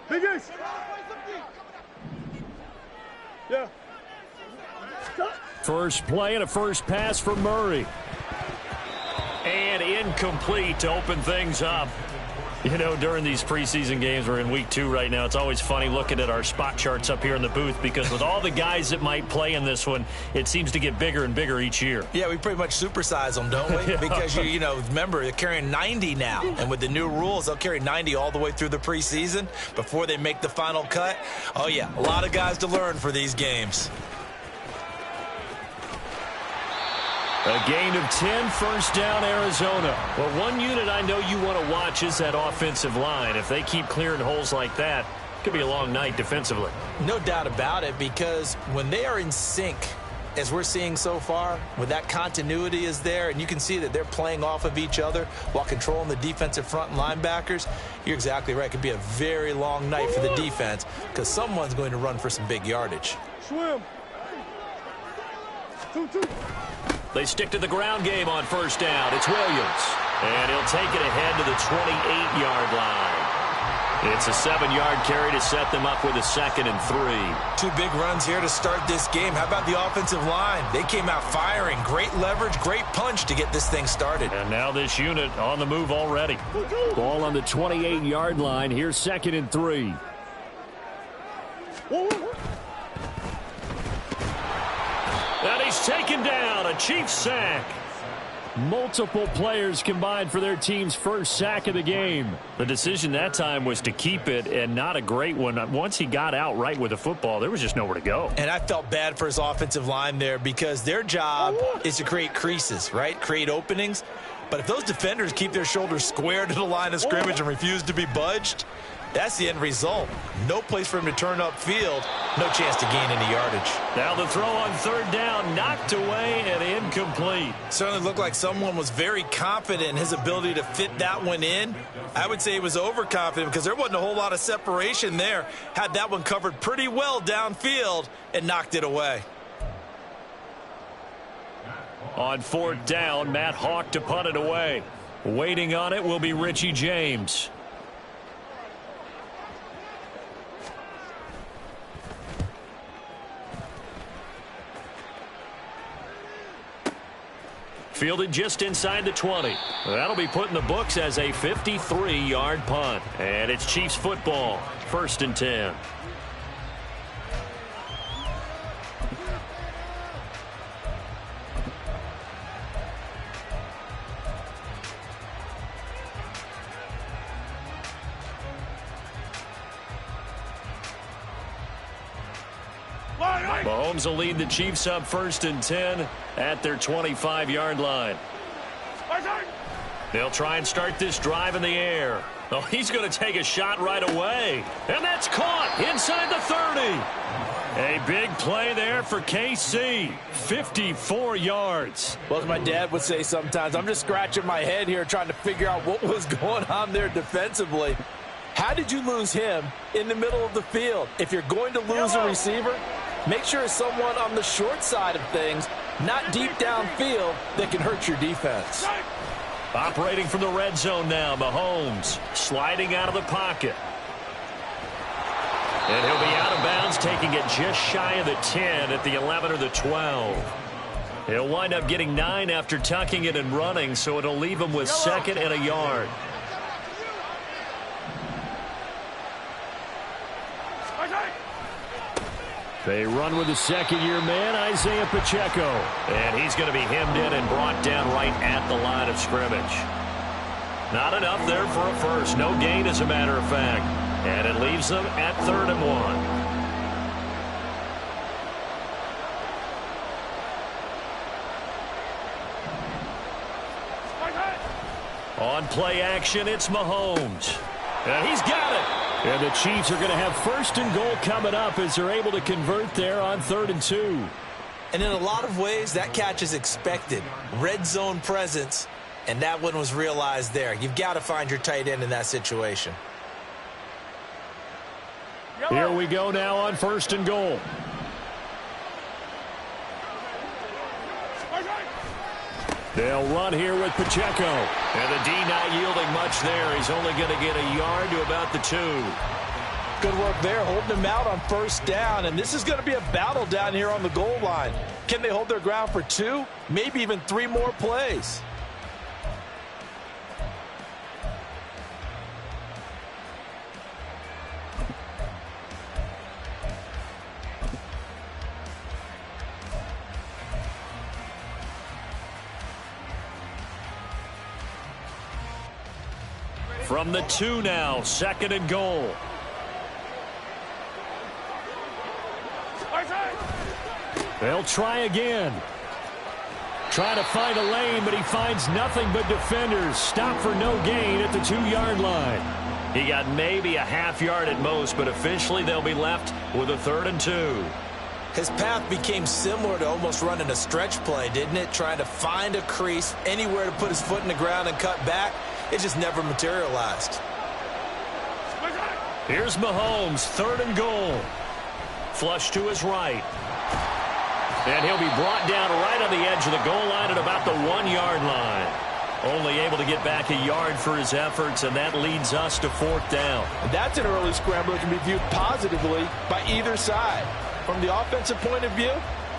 Biggest. Yeah. First play and a first pass for Murray. And incomplete to open things up. You know, during these preseason games, we're in week 2 right now. It's always funny looking at our spot charts up here in the booth because with all the guys that might play in this one, it seems to get bigger and bigger each year. Yeah, we pretty much supersize them, don't we? Because, you know, remember, they're carrying 90 now. And with the new rules, they'll carry 90 all the way through the preseason before they make the final cut. Oh, yeah, a lot of guys to learn for these games. A gain of 10, first down, Arizona. Well, one unit I know you want to watch is that offensive line. If they keep clearing holes like that, it could be a long night defensively. No doubt about it, because when they are in sync, as we're seeing so far, when that continuity is there, and you can see that they're playing off of each other while controlling the defensive front and linebackers, you're exactly right. It could be a very long night for the defense because someone's going to run for some big yardage. Swim. 2-2. They stick to the ground game on first down. It's Williams. And he'll take it ahead to the 28-yard line. It's a 7-yard carry to set them up with a 2nd and 3. 2 big runs here to start this game. How about the offensive line? They came out firing. Great leverage, great punch to get this thing started. And now this unit on the move already. Ball on the 28-yard line. Here's 2nd and 3. And he's taken down, a Chiefs sack. Multiple players combined for their team's first sack of the game. The decision that time was to keep it, and not a great one. Once he got out right with the football, there was just nowhere to go. And I felt bad for his offensive line there because their job is to create creases, right? Create openings. But if those defenders keep their shoulders square to the line of scrimmage and refuse to be budged, that's the end result. No place for him to turn upfield. No chance to gain any yardage. Now the throw on 3rd down, knocked away and incomplete. Certainly looked like someone was very confident in his ability to fit that one in. I would say he was overconfident because there wasn't a whole lot of separation there. Had that one covered pretty well downfield and knocked it away. On 4th down, Matt Hawk to punt it away. Waiting on it will be Richie James. Fielded just inside the 20. That'll be put in the books as a 53-yard punt. And it's Chiefs football, 1st and 10. Mahomes will lead the Chiefs up 1st and 10 at their 25-yard line. They'll try and start this drive in the air. Oh, he's going to take a shot right away. And that's caught inside the 30. A big play there for KC. 54 yards. Well, as my dad would say sometimes, I'm just scratching my head here trying to figure out what was going on there defensively. How did you lose him in the middle of the field? If you're going to lose a receiver, make sure it's someone on the short side of things, not deep downfield, that can hurt your defense. Operating from the red zone now, Mahomes sliding out of the pocket. And he'll be out of bounds, taking it just shy of the 10 at the 11 or the 12. He'll wind up getting 9 after tucking it and running, so it'll leave him with 2nd and a yard. They run with the 2nd-year man, Isaiah Pacheco. And he's going to be hemmed in and brought down right at the line of scrimmage. Not enough there for a first. No gain, as a matter of fact. And it leaves them at 3rd and 1. On play action, it's Mahomes. And he's got it. And the Chiefs are going to have 1st and goal coming up as they're able to convert there on 3rd and 2. And in a lot of ways, that catch is expected. Red zone presence, and that one was realized there. You've got to find your tight end in that situation. Here we go now on 1st and goal. They'll run here with Pacheco. And the D not yielding much there. He's only going to get a yard to about the 2. Good work there, holding him out on first down. And this is going to be a battle down here on the goal line. Can they hold their ground for 2, maybe even 3 more plays? From the 2 now, 2nd and goal. They'll try again. Trying to find a lane, but he finds nothing but defenders. Stop for no gain at the 2-yard line. He got maybe a half yard at most, but officially they'll be left with a 3rd and 2. His path became similar to almost running a stretch play, didn't it? Trying to find a crease, anywhere to put his foot in the ground and cut back. It just never materialized. Here's Mahomes, 3rd and goal. Flush to his right. And he'll be brought down right on the edge of the goal line at about the 1-yard line. Only able to get back a yard for his efforts, and that leads us to 4th down. That's an early scramble that can be viewed positively by either side. From the offensive point of view,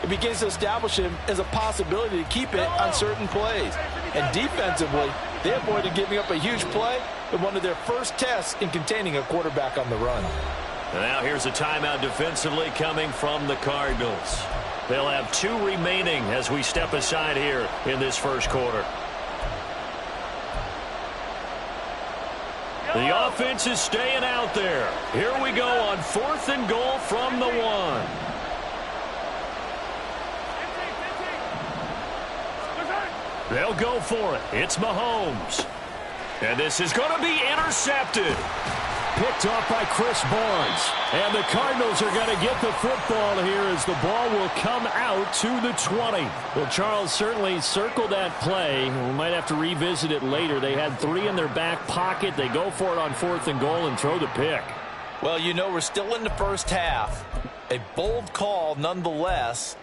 it begins to establish him as a possibility to keep it on certain plays. And defensively, they avoided giving up a huge play in one of their first tests in containing a quarterback on the run. And now here's a timeout defensively coming from the Cardinals. They'll have 2 remaining as we step aside here in this first quarter. The offense is staying out there. Here we go on 4th and goal from the 1. They'll go for it. It's Mahomes. And this is going to be intercepted. Picked off by Chris Barnes. And the Cardinals are going to get the football here as the ball will come out to the 20. Well, Charles certainly circled that play. We might have to revisit it later. They had 3 in their back pocket. They go for it on 4th and goal and throw the pick. Well, you know, we're still in the first half. A bold call nonetheless.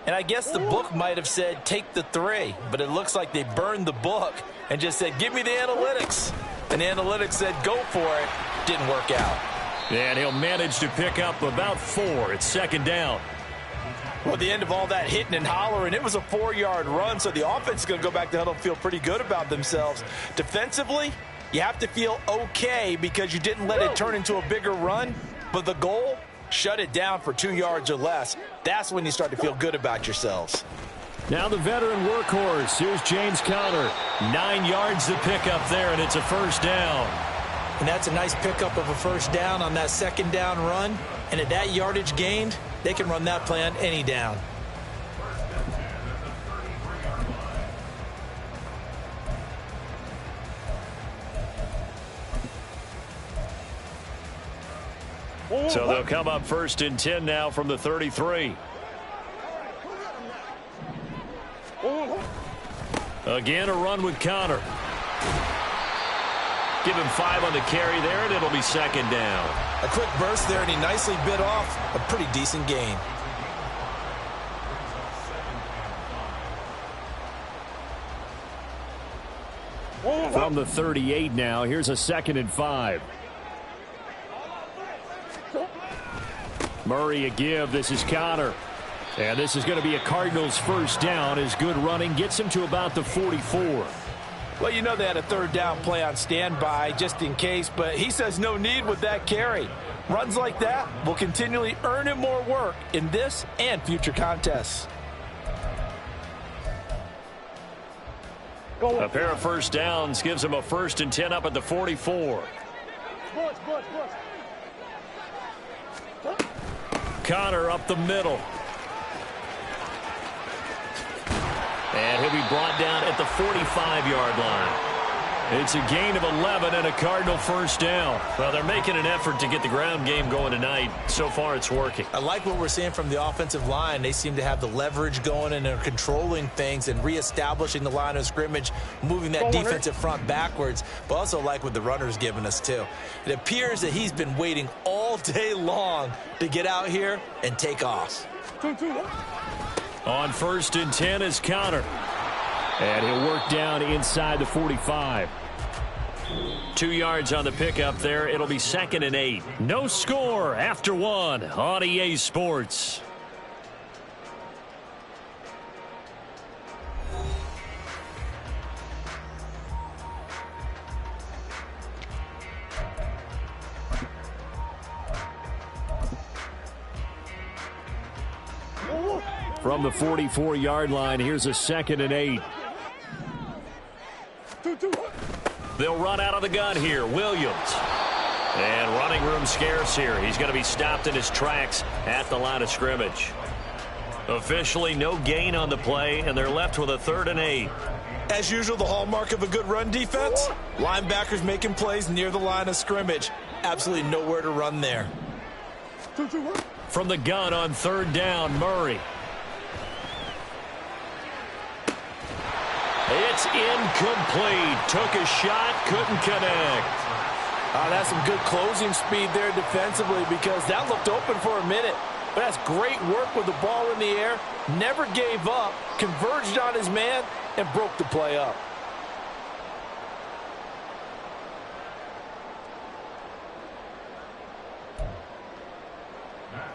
And I guess the book might have said take the 3. But it looks like they burned the book and just said give me the analytics. And the analytics said go for it. Didn't work out. And he'll manage to pick up about 4. It's 2nd down. Well, at the end of all that hitting and hollering, it was a 4-yard run, so the offense is going to go back to huddle and feel pretty good about themselves. Defensively, you have to feel okay because you didn't let it turn into a bigger run, but the goal, shut it down for 2 yards or less. That's when you start to feel good about yourselves. Now the veteran workhorse. Here's James Conner. 9 yards to pick up there, and it's a 1st down. And that's a nice pickup of a 1st down on that 2nd down run. And at that yardage gained, they can run that play on any down. So they'll come up 1st and 10 now from the 33. Again, a run with Conner. Give him 5 on the carry there, and it'll be 2nd down. A quick burst there, and he nicely bit off a pretty decent gain. From the 38 now, here's a 2nd and 5. Murray a give. This is Conner. And this is going to be a Cardinals 1st down. His good running gets him to about the 44. Well, you know they had a 3rd down play on standby just in case, but he says no need with that carry. Runs like that will continually earn him more work in this and future contests. A pair of 1st downs gives him a 1st and 10 up at the 44. Conner up the middle. And he'll be brought down at the 45-yard line. It's a gain of 11 and a Cardinal 1st down. Well, they're making an effort to get the ground game going tonight. So far, it's working. I like what we're seeing from the offensive line. They seem to have the leverage going, and they're controlling things and reestablishing the line of scrimmage, moving that defensive front backwards, but also like what the runner's giving us, too. It appears that he's been waiting all day long to get out here and take off. On 1st and 10 is Conner. And he'll work down inside the 45. 2 yards on the pickup there. It'll be 2nd and 8. No score after 1 on EA Sports. From the 44-yard line, here's a 2nd and 8. They'll run out of the gun here. Williams. And running room scarce here. He's going to be stopped in his tracks at the line of scrimmage. Officially no gain on the play, and they're left with a 3rd and 8. As usual, the hallmark of a good run defense, linebackers making plays near the line of scrimmage. Absolutely nowhere to run there. From the gun on 3rd down, Murray. It's incomplete. Took a shot, couldn't connect. That's some good closing speed there defensively because that looked open for a minute. But that's great work with the ball in the air. Never gave up, converged on his man, and broke the play up.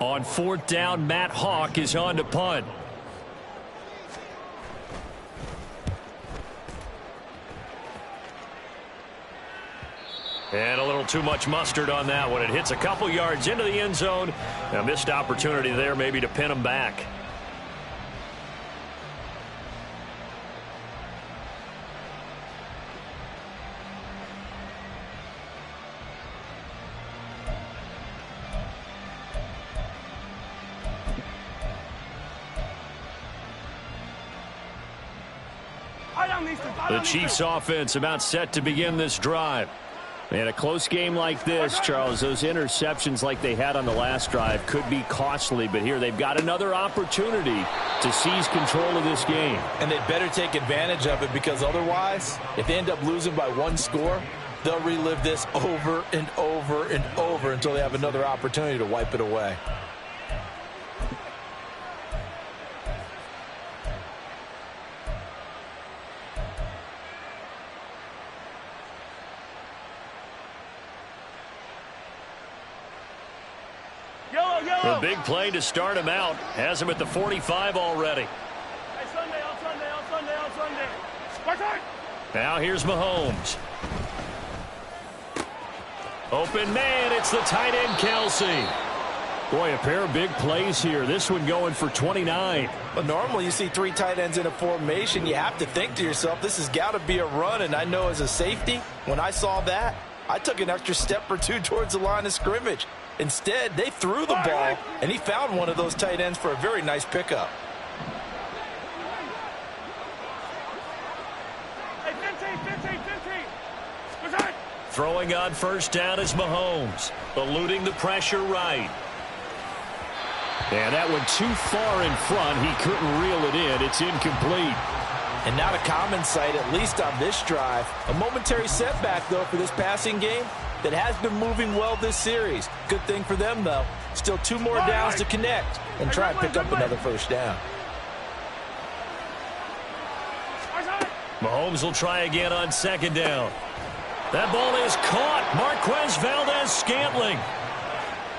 On 4th down, Matt Hawk is on to punt. And a little too much mustard on that one. It hits a couple yards into the end zone. A missed opportunity there maybe to pin him back. The Chiefs offense about set to begin this drive. In a close game like this, Charles, those interceptions like they had on the last drive could be costly, but here they've got another opportunity to seize control of this game. And they better take advantage of it because otherwise, if they end up losing by 1 score, they'll relive this over and over and over until they have another opportunity to wipe it away. A big play to start him out. Has him at the 45 already. Now here's Mahomes. Open man, it's the tight end Kelsey. Boy, a pair of big plays here. This one going for 29. But normally you see 3 tight ends in a formation. You have to think to yourself, this has got to be a run. And I know as a safety, when I saw that, I took an extra step or 2 towards the line of scrimmage. Instead, they threw the ball, and he found one of those tight ends for a very nice pickup. Throwing on 1st down is Mahomes, eluding the pressure right. And that one too far in front. He couldn't reel it in. It's incomplete. And not a common sight, at least on this drive. A momentary setback, though, for this passing game that has been moving well this series. Good thing for them, though. Still 2 more downs to connect and try and pick up another 1st down. Mahomes will try again on 2nd down. That ball is caught. Marquez Valdez-Scantling.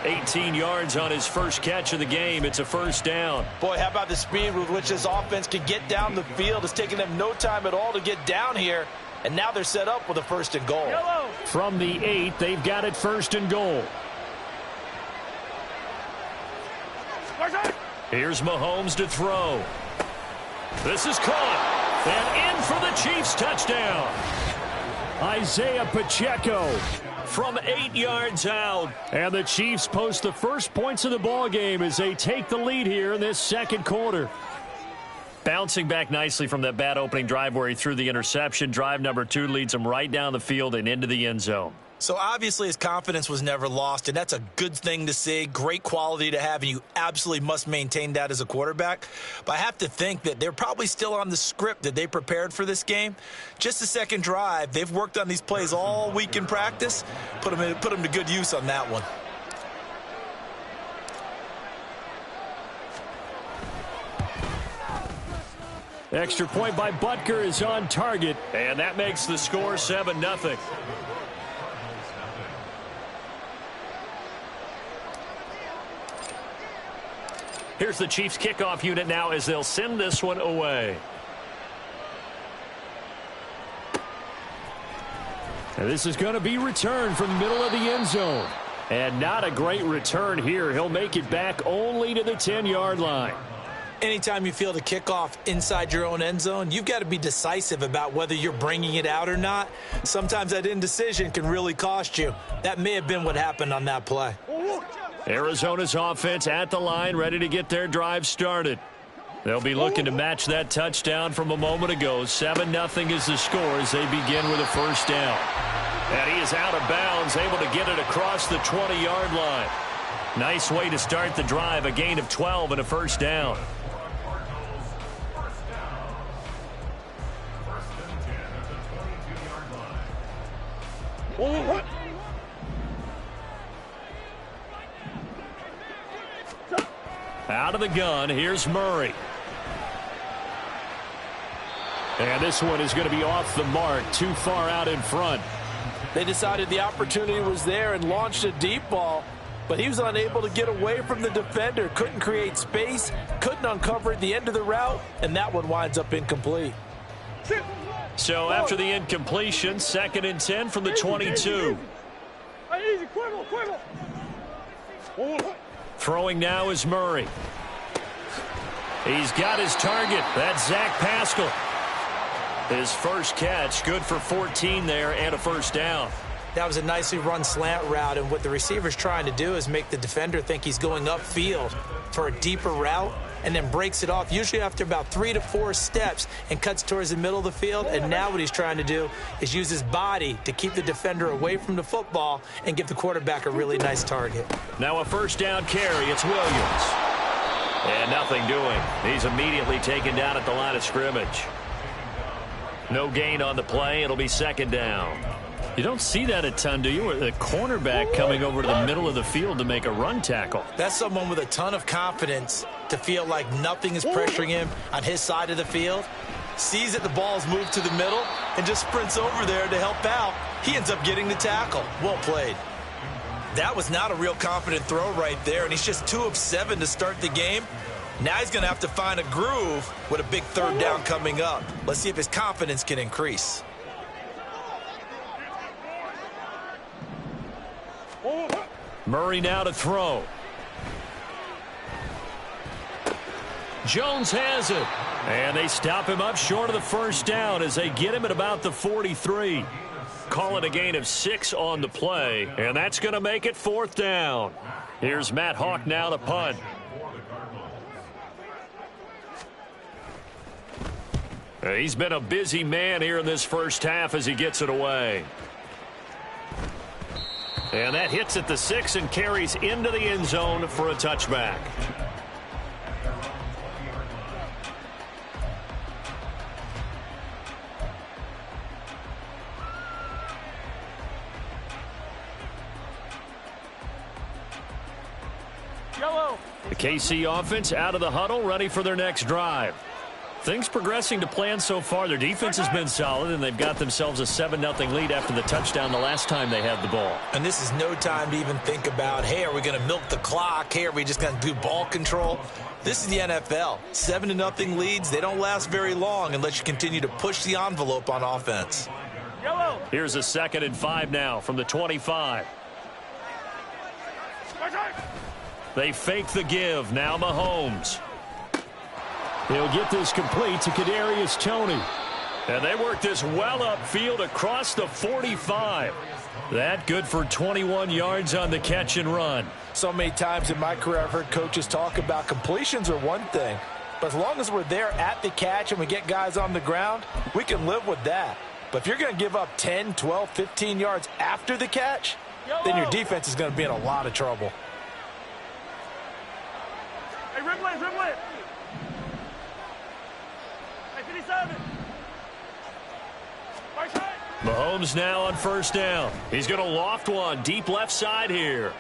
18 yards on his first catch of the game. It's a 1st down. Boy, how about the speed with which this offense can get down the field? It's taking them no time at all to get down here. And now they're set up with a 1st and goal. From the 8, they've got it 1st and goal. Here's Mahomes to throw. This is caught. And in for the Chiefs touchdown. Isaiah Pacheco from 8 yards out. And the Chiefs post the first points of the ball game as they take the lead here in this 2nd quarter. Bouncing back nicely from that bad opening drive where he threw the interception. Drive number 2 leads him right down the field and into the end zone. So obviously his confidence was never lost, and that's a good thing to see, great quality to have, and you absolutely must maintain that as a quarterback. But I have to think that they're probably still on the script that they prepared for this game. Just the 2nd drive, they've worked on these plays all week in practice. Put them to good use on that one. Extra point by Butker is on target, and that makes the score 7-0. Here's the Chiefs kickoff unit now as they'll send this one away. And this is going to be returned from the middle of the end zone. And not a great return here. He'll make it back only to the 10-yard line. Anytime you feel the kickoff inside your own end zone, you've got to be decisive about whether you're bringing it out or not. Sometimes that indecision can really cost you. That may have been what happened on that play. Arizona's offense at the line, ready to get their drive started. They'll be looking to match that touchdown from a moment ago. 7-0 is the score as they begin with a first down. And he is out of bounds, able to get it across the 20-yard line. Nice way to start the drive, a gain of 12 and a first down. Out of the gun, here's Murray. And this one is going to be off the mark, too far out in front. They decided the opportunity was there and launched a deep ball, but he was unable to get away from the defender, couldn't create space, couldn't uncover at the end of the route, and that one winds up incomplete. So after the incompletion, 2nd and 10 from the 22. Throwing now is Murray. He's got his target. That's Zach Pascal. His first catch, good for 14 there and a first down. That was a nicely run slant route, and what the receiver's trying to do is make the defender think he's going upfield for a deeper route and then breaks it off, usually after about 3 to 4 steps, and cuts towards the middle of the field. And now what he's trying to do is use his body to keep the defender away from the football and give the quarterback a really nice target. Now a first down carry. It's Williams. And nothing doing. He's immediately taken down at the line of scrimmage. No gain on the play. It'll be 2nd down. You don't see that a ton, do you? With a cornerback coming over to the middle of the field to make a run tackle. That's someone with a ton of confidence to feel like nothing is pressuring him on his side of the field. Sees that the ball's moved to the middle and just sprints over there to help out. He ends up getting the tackle. Well played. That was not a real confident throw right there, and he's just 2 of 7 to start the game. Now he's going to have to find a groove with a big 3rd down coming up. Let's see if his confidence can increase. Murray now to throw. Jones has it. And they stop him up short of the first down as they get him at about the 43. Call it a gain of 6 on the play, and that's going to make it 4th down. Here's Matt Hawk now to punt. He's been a busy man here in this first half as he gets it away. And that hits at the 6 and carries into the end zone for a touchback. The KC offense out of the huddle, ready for their next drive. Things progressing to plan so far. Their defense has been solid, and they've got themselves a 7-0 lead after the touchdown the last time they had the ball. And this is no time to even think about, hey, are we going to milk the clock? Hey, are we just going to do ball control? This is the NFL. 7-0 leads, they don't last very long unless you continue to push the envelope on offense. Here's a 2nd and 5 now from the 25. They fake the give. Now Mahomes. He'll get this complete to Kadarius Toney. And they work this well upfield across the 45. That good for 21 yards on the catch and run. So many times in my career I've heard coaches talk about completions are one thing. But as long as we're there at the catch and we get guys on the ground, we can live with that. But if you're going to give up 10, 12, 15 yards after the catch, then your defense is going to be in a lot of trouble. Hey, Ripley. Mahomes now on first down. He's going to loft one deep left side here.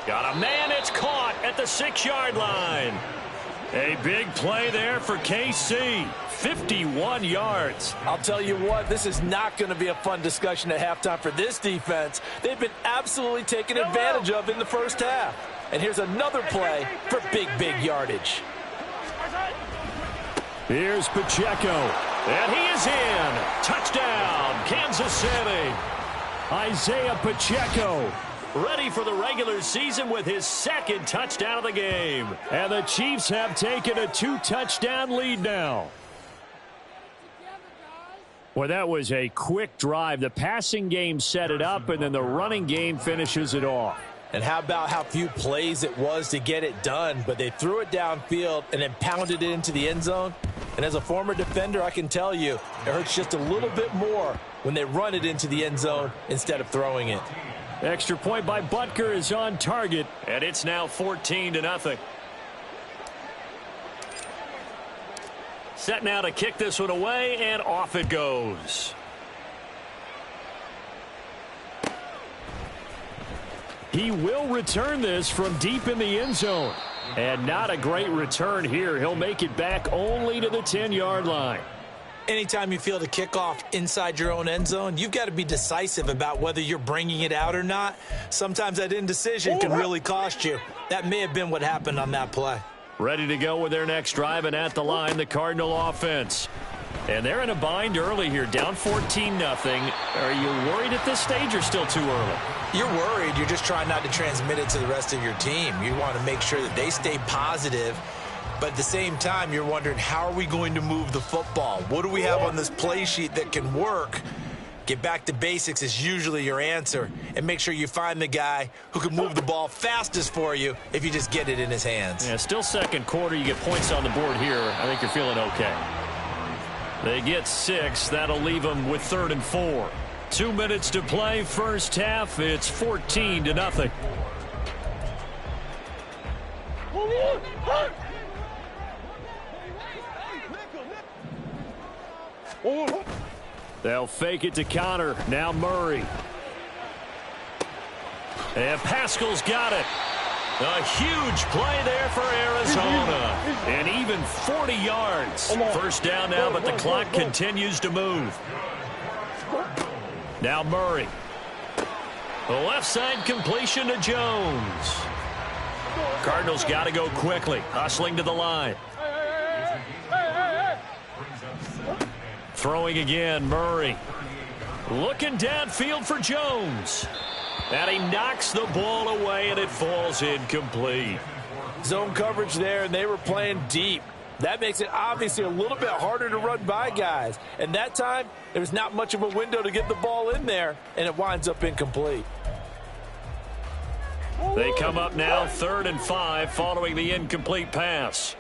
Got a man. It's caught at the 6-yard line. A big play there for KC. 51 yards. I'll tell you what, this is not going to be a fun discussion at halftime for this defense. They've been absolutely taken advantage of in the first half. And here's another play for big yardage. Here's Pacheco. And he is in. Touchdown, Kansas City. Isaiah Pacheco, ready for the regular season with his second touchdown of the game. And the Chiefs have taken a 2-touchdown lead now. Well, that was a quick drive. The passing game set it up, and then the running game finishes it off. And how about how few plays it was to get it done, but they threw it downfield and then pounded it into the end zone. And as a former defender, I can tell you, it hurts just a little bit more when they run it into the end zone instead of throwing it. Extra point by Butker is on target, and it's now 14-0. Set now to kick this one away, and off it goes. He will return this from deep in the end zone. And not a great return here. He'll make it back only to the 10-yard line. Anytime you feel the kickoff inside your own end zone, you've got to be decisive about whether you're bringing it out or not. Sometimes that indecision can really cost you. That may have been what happened on that play. Ready to go with their next drive, and at the line, the Cardinal offense. And they're in a bind early here, down 14-0. Are you worried at this stage or still too early? You're worried. You're just trying not to transmit it to the rest of your team. You want to make sure that they stay positive. But at the same time, you're wondering, how are we going to move the football? What do we have on this play sheet that can work? Get back to basics is usually your answer. And make sure you find the guy who can move the ball fastest for you if you just get it in his hands. Yeah, still second quarter. You get points on the board here. I think you're feeling okay. They get 6. That'll leave them with 3rd and 4. 2 minutes to play. First half. It's 14-0. They'll fake it to Connor. Now Murray. And Pascal's got it. A huge play there for Arizona. And even 40 yards. First down now, but the clock continues to move. Now Murray. The left side completion to Jones. Cardinals got to go quickly. Hustling to the line. Throwing again, Murray. Looking downfield for Jones. And he knocks the ball away, and it falls incomplete. Zone coverage there, and they were playing deep. That makes it obviously a little bit harder to run by guys. And that time, there was not much of a window to get the ball in there, and it winds up incomplete. They come up now 3rd and 5 following the incomplete pass.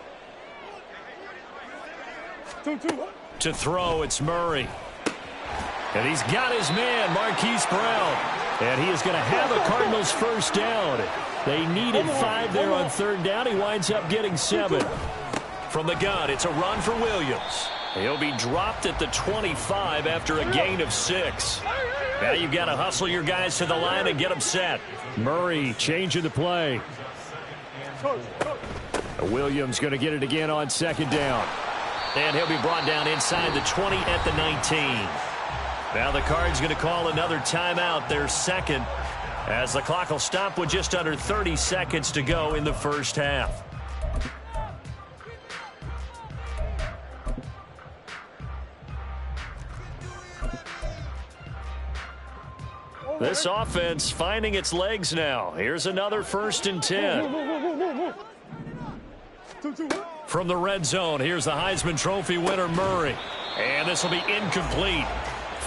To throw, it's Murray. And he's got his man, Marquise Brown. And he is going to have a Cardinals first down. They needed 5 there on 3rd down. He winds up getting 7. From the gun, it's a run for Williams. He'll be dropped at the 25 after a gain of 6. Now you've got to hustle your guys to the line and get them set. Murray changing the play. Williams going to get it again on 2nd down. And he'll be brought down inside the 20 at the 19. Now the Cards going to call another timeout, their 2nd, as the clock will stop with just under 30 seconds to go in the first half. This offense finding its legs now. Here's another 1st and 10. From the red zone, here's the Heisman Trophy winner, Murray. And this will be incomplete.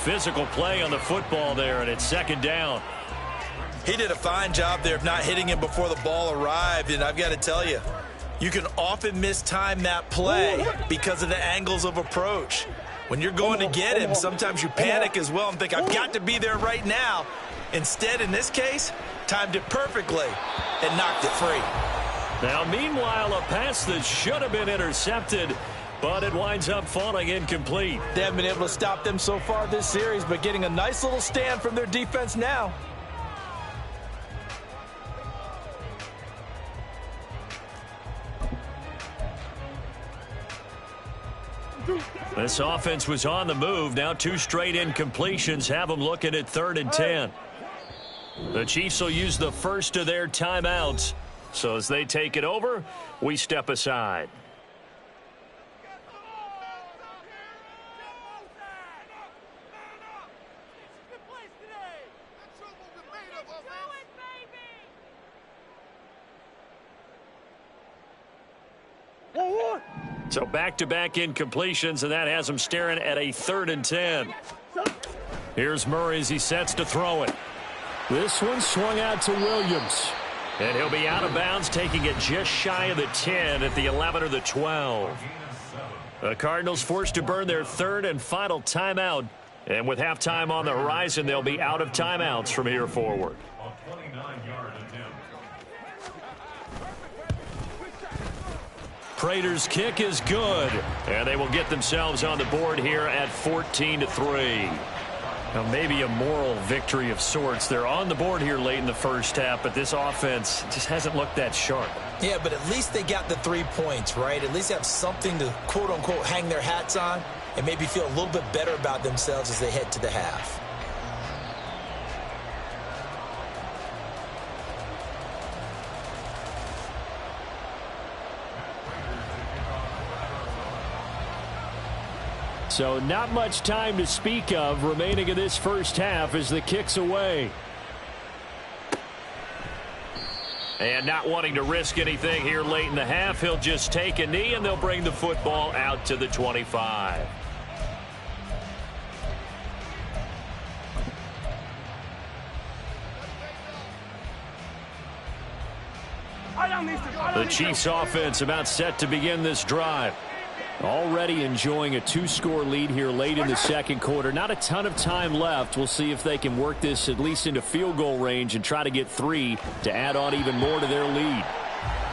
Physical play on the football there, and it's 2nd down. He did a fine job there of not hitting him before the ball arrived, and I've got to tell you, you can often mistime that play because of the angles of approach. When you're going to get him, sometimes you panic as well and think, I've got to be there right now. Instead, in this case, timed it perfectly and knocked it free. Now, meanwhile, a pass that should have been intercepted, but it winds up falling incomplete. They haven't been able to stop them so far this series, but getting a nice little stand from their defense now. This offense was on the move. Now 2 straight incompletions have them looking at 3rd and 10. The Chiefs will use the first of their timeouts. So as they take it over, we step aside. So back-to-back incompletions, and that has him staring at a 3rd and 10. Here's Murray as he sets to throw it. This one swung out to Williams. And he'll be out of bounds, taking it just shy of the 10 at the 11 or the 12. The Cardinals forced to burn their 3rd and final timeout. And with halftime on the horizon, they'll be out of timeouts from here forward. Prater's kick is good, and they will get themselves on the board here at 14-3. Now, maybe a moral victory of sorts. They're on the board here late in the first half, but this offense just hasn't looked that sharp. Yeah, but at least they got the 3 points, right? At least they have something to, quote-unquote, hang their hats on and maybe feel a little bit better about themselves as they head to the half. So not much time to speak of remaining in this first half as the kick's away. And not wanting to risk anything here late in the half, he'll just take a knee and they'll bring the football out to the 25. The Chiefs offense about set to begin this drive. Already enjoying a 2-score lead here late in the second quarter. Not a ton of time left. We'll see if they can work this at least into field goal range and try to get 3 to add on even more to their lead.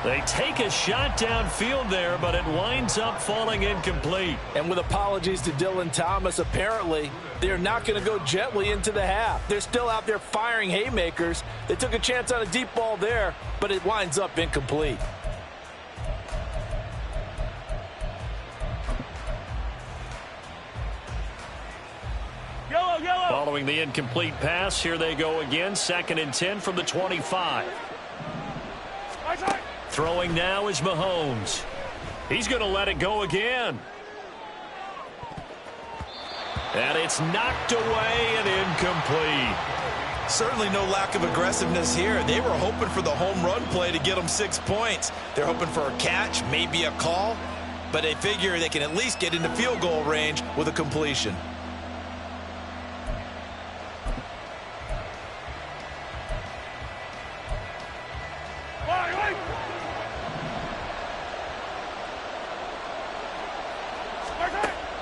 They take a shot downfield there, but it winds up falling incomplete. And with apologies to Dylan Thomas, apparently they're not going to go gently into the half. They're still out there firing haymakers. They took a chance on a deep ball there, but it winds up incomplete. Following the incomplete pass, here they go again. 2nd and 10 from the 25. Throwing now is Mahomes. He's going to let it go again. And it's knocked away and incomplete. Certainly no lack of aggressiveness here. They were hoping for the home run play to get them 6 points. They're hoping for a catch, maybe a call, but they figure they can at least get into field goal range with a completion.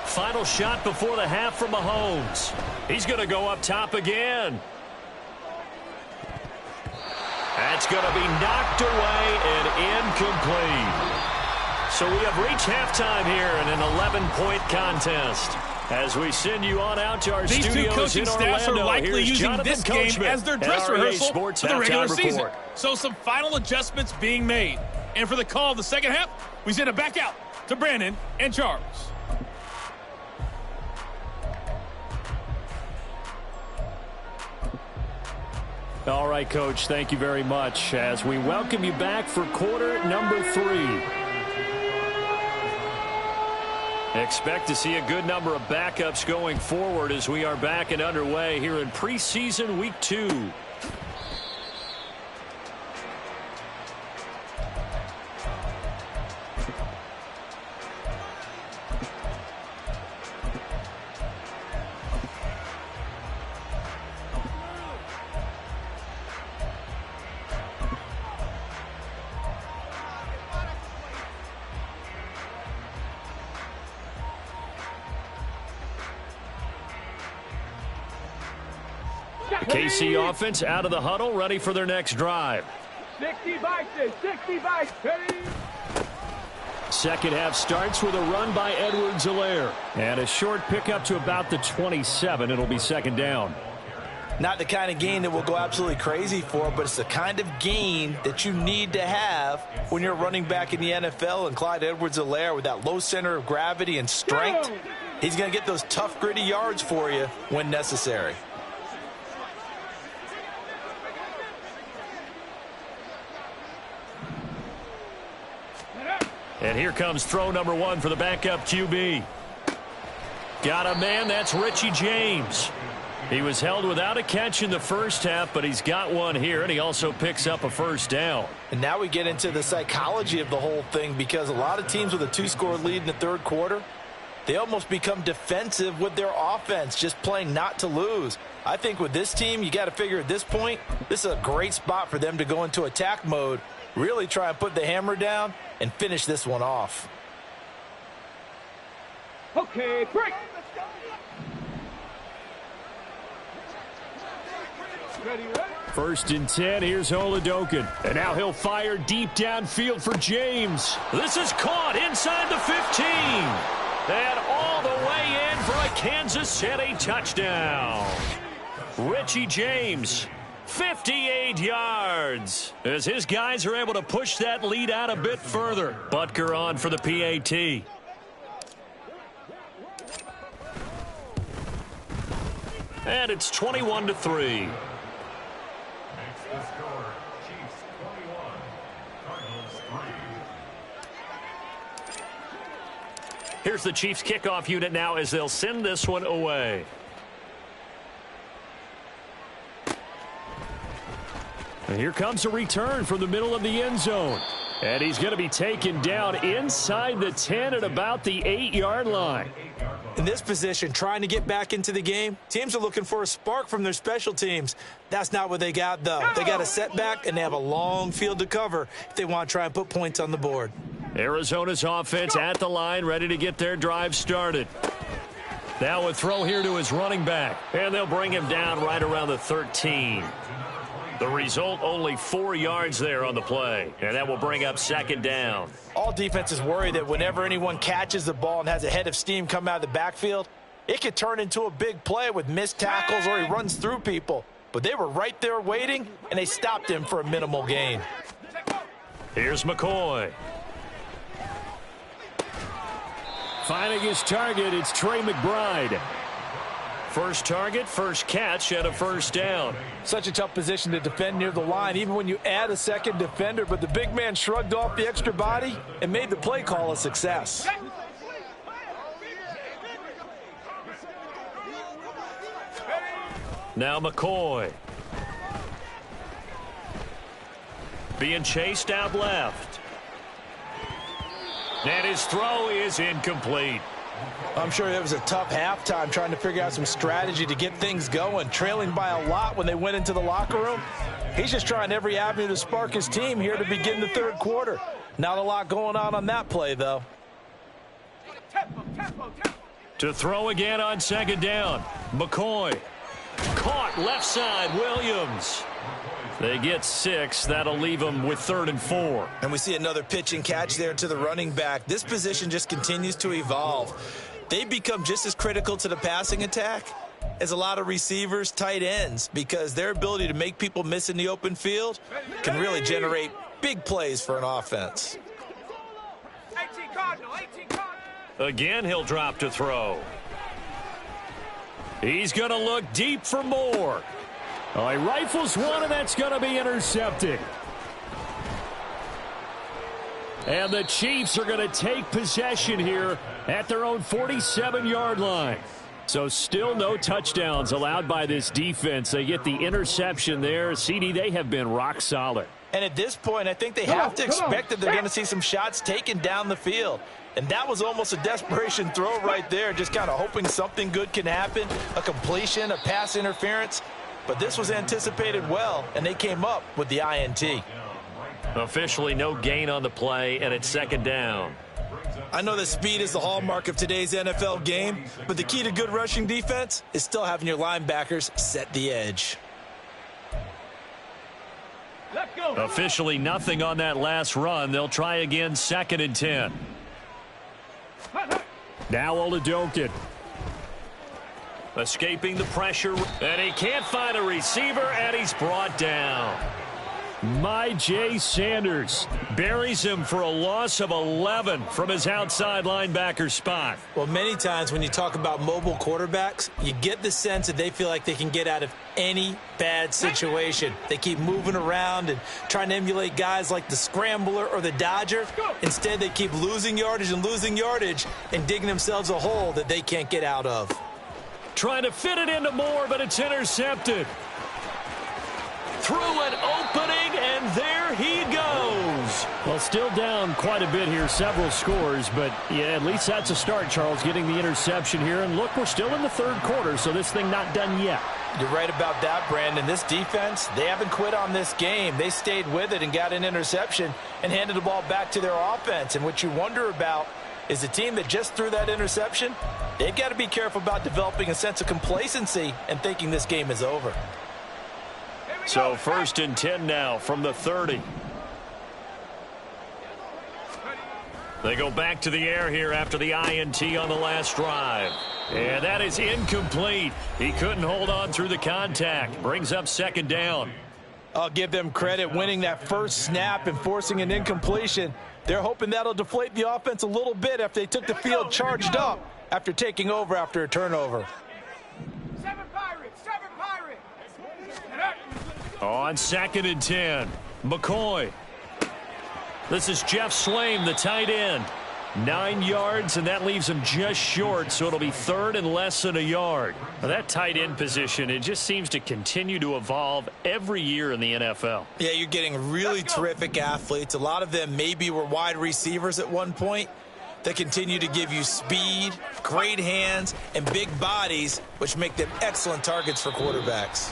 Final shot before the half from Mahomes. He's going to go up top again. That's going to be knocked away and incomplete. So we have reached halftime here in an 11-point contest. As we send you on out to our studios These two coaching in staffs Orlando, are likely here's using Jonathan this game Coachman as their at dress REA rehearsal Sports for the regular halftime season. report. So some final adjustments being made. And for the call of the second half, we send it back out to Brandon and Charles. All right, Coach, thank you very much as we welcome you back for quarter number 3. Expect to see a good number of backups going forward as we are back and underway here in preseason week 2. KC offense out of the huddle, ready for their next drive. 60 Bison, 60 Bison. Second half starts with a run by Edwards-Helaire. And a short pickup to about the 27. It'll be second down. Not the kind of gain that will go absolutely crazy for, but it's the kind of gain that you need to have when you're running back in the NFL. And Clyde Edwards-Helaire, with that low center of gravity and strength, he's going to get those tough, gritty yards for you when necessary. And here comes throw number 1 for the backup QB. Got a man, that's Richie James. He was held without a catch in the first half, but he's got one here, and he also picks up a first down. And now we get into the psychology of the whole thing, because a lot of teams with a 2-score lead in the third quarter, they almost become defensive with their offense, just playing not to lose. I think with this team, you got to figure at this point, this is a great spot for them to go into attack mode, really try and put the hammer down and finish this one off. Okay, break. First and 10, here's Oladokin. And now he'll fire deep downfield for James. This is caught inside the 15. And all the way in for a Kansas City touchdown. Richie James, 58 yards. As his guys are able to push that lead out a bit further. Butker on for the PAT. And it's 21-3. Here's the Chiefs kickoff unit now as they'll send this one away. And here comes a return from the middle of the end zone. And he's going to be taken down inside the 10 at about the 8-yard line. In this position, trying to get back into the game, teams are looking for a spark from their special teams. That's not what they got, though. They got a setback, and they have a long field to cover if they want to try and put points on the board. Arizona's offense at the line, ready to get their drive started. Now a throw here to his running back, and they'll bring him down right around the 13. The result, only 4 yards there on the play, and that will bring up second down. All defenses worry that whenever anyone catches the ball and has a head of steam come out of the backfield, it could turn into a big play with missed tackles or he runs through people. But they were right there waiting, and they stopped him for a minimal gain. Here's McCoy. Finding his target, it's Trey McBride. First target, first catch, and a first down. Such a tough position to defend near the line, even when you add a second defender, but the big man shrugged off the extra body and made the play call a success. Now McCoy. Being chased out left. And his throw is incomplete. I'm sure it was a tough halftime trying to figure out some strategy to get things going, trailing by a lot when they went into the locker room. He's just trying every avenue to spark his team here to begin the third quarter. Not a lot going on that play, though. To throw again on second down. McCoy. Caught left side, Williams. They get 6. That'll leave them with 3rd and 4. And we see another pitch and catch there to the running back. This position just continues to evolve. They become just as critical to the passing attack as a lot of receivers, tight ends, because their ability to make people miss in the open field can really generate big plays for an offense. Again, he'll drop to throw. He's going to look deep for more. Oh, he rifles one, and that's going to be intercepted. And the Chiefs are going to take possession here at their own 47-yard line. So still no touchdowns allowed by this defense. They get the interception there. CD, they have been rock solid. And at this point, I think they have to expect that they're going to see some shots taken down the field. And that was almost a desperation throw right there, just kind of hoping something good can happen, a completion, a pass interference. But this was anticipated well, and they came up with the INT. Officially no gain on the play, and it's second down. I know that speed is the hallmark of today's NFL game, but the key to good rushing defense is still having your linebackers set the edge. Officially nothing on that last run. They'll try again, 2nd and 10. Now Oladokin. Escaping the pressure, and he can't find a receiver, and he's brought down. Jay Sanders buries him for a loss of 11 from his outside linebacker spot. Well, many times when you talk about mobile quarterbacks, you get the sense that they feel like they can get out of any bad situation. They keep moving around and trying to emulate guys like the Scrambler or the Dodger. Instead, they keep losing yardage and digging themselves a hole that they can't get out of. Trying to fit it into Moore, but it's intercepted. Through an opening, and there he goes. Well, still down quite a bit here, several scores, but yeah, at least that's a start, Charles, getting the interception here. And look, we're still in the third quarter, so this thing not done yet. You're right about that, Brandon. This defense, they haven't quit on this game. They stayed with it and got an interception and handed the ball back to their offense. And what you wonder about is the team that just threw that interception, they've got to be careful about developing a sense of complacency and thinking this game is over. So 1st and 10 now from the 30. They go back to the air here after the INT on the last drive. And that is incomplete. He couldn't hold on through the contact. Brings up 2nd down. I'll give them credit winning that first snap and forcing an incompletion. They're hoping that'll deflate the offense a little bit after they took the field charged up after taking over after a turnover. On 2nd and 10, McCoy. This is Jeff Swaim, the tight end. 9 yards, and that leaves him just short, so it'll be 3rd and less than a yard. Now, that tight end position, it just seems to continue to evolve every year in the NFL. Yeah, you're getting really terrific athletes. A lot of them maybe were wide receivers at one point. They continue to give you speed, great hands, and big bodies, which make them excellent targets for quarterbacks.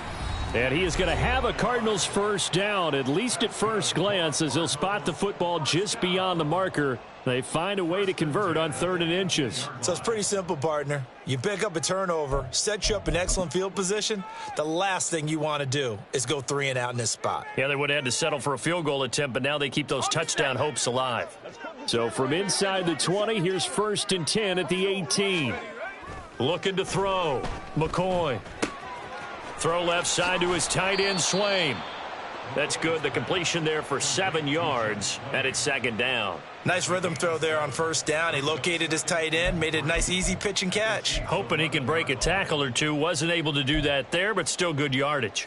And he is going to have a Cardinals first down, at least at first glance, as he'll spot the football just beyond the marker. They find a way to convert on 3rd and inches. So it's pretty simple, partner. You pick up a turnover, set you up in excellent field position. The last thing you want to do is go 3 and out in this spot. Yeah, they would have had to settle for a field goal attempt, but now they keep those touchdown hopes alive. So from inside the 20, here's 1st and 10 at the 18. Looking to throw. McCoy. Throw left side to his tight end, Swaim. That's good. The completion there for 7 yards, and it's 2nd down. Nice rhythm throw there on 1st down. He located his tight end, made a nice easy pitch and catch. Hoping he can break a tackle or two. Wasn't able to do that there, but still good yardage.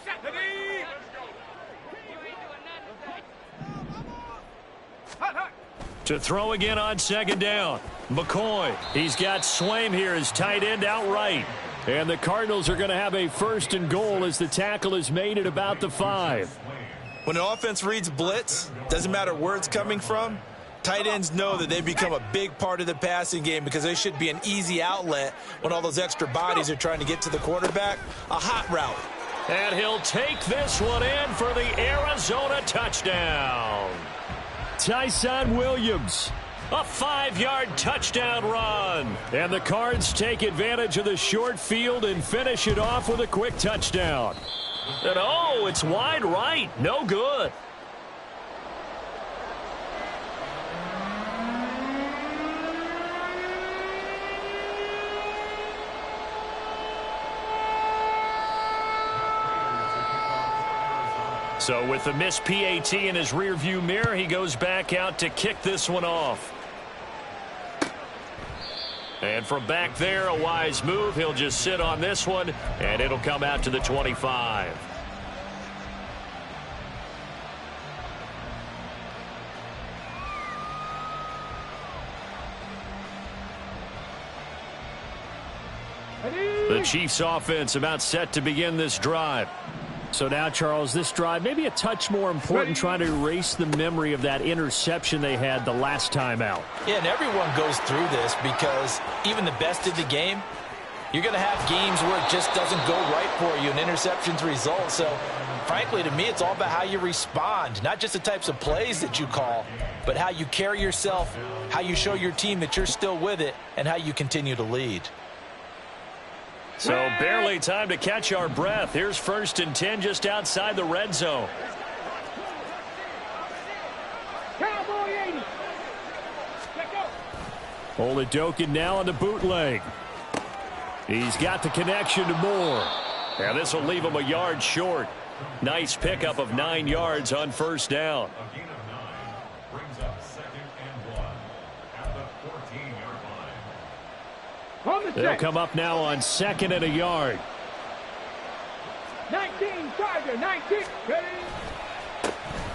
To throw again on 2nd down. McCoy. He's got Swaim here, his tight end outright. And the Cardinals are going to have a 1st and goal as the tackle is made at about the 5. When an offense reads blitz, doesn't matter where it's coming from, tight ends know that they become a big part of the passing game because they should be an easy outlet when all those extra bodies are trying to get to the quarterback. A hot route. And he'll take this one in for the Arizona touchdown. Tyson Williams. A 5-yard touchdown run. And the Cards take advantage of the short field and finish it off with a quick touchdown. And oh, it's wide right. No good. So with the missed PAT in his rearview mirror, he goes back out to kick this one off. And from back there, a wise move. He'll just sit on this one, and it'll come out to the 25. The Chiefs offense about set to begin this drive. So now, Charles, this drive maybe a touch more important, trying to erase the memory of that interception they had the last time out. Yeah, and everyone goes through this because even the best of the game, you're going to have games where it just doesn't go right for you and interceptions result. So, frankly, to me, it's all about how you respond, not just the types of plays that you call, but how you carry yourself, how you show your team that you're still with it, and how you continue to lead. So barely time to catch our breath. Here's 1st and 10 just outside the red zone. Oladokin now on the bootleg. He's got the connection to Moore. And this will leave him a yard short. Nice pickup of 9 yards on first down. They'll come up now on 2nd and a yard. 19, Tiger, 19. Ready?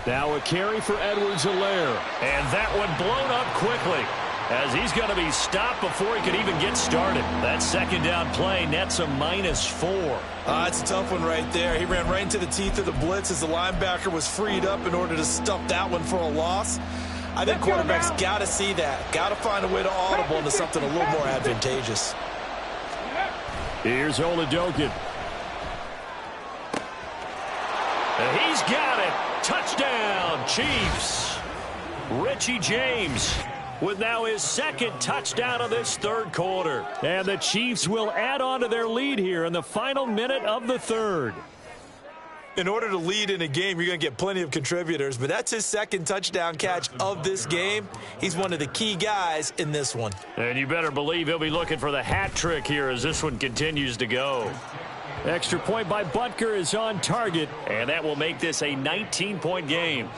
Now a carry for Edwards-Helaire. And that one blown up quickly, as he's going to be stopped before he could even get started. That second down play nets a -4. It's a tough one right there. He ran right into the teeth of the blitz as the linebacker was freed up in order to stuff that one for a loss. I think quarterbacks got to see that. Got to find a way to audible into something a little more advantageous. Here's Oladokin. And he's got it. Touchdown, Chiefs. Richie James with now his 2nd touchdown of this 3rd quarter. And the Chiefs will add on to their lead here in the final minute of the 3rd. In order to lead in a game, you're going to get plenty of contributors, but that's his 2nd touchdown catch of this game. He's one of the key guys in this one. And you better believe he'll be looking for the hat trick here as this one continues to go. Extra point by Butker is on target. And that will make this a 19-point game.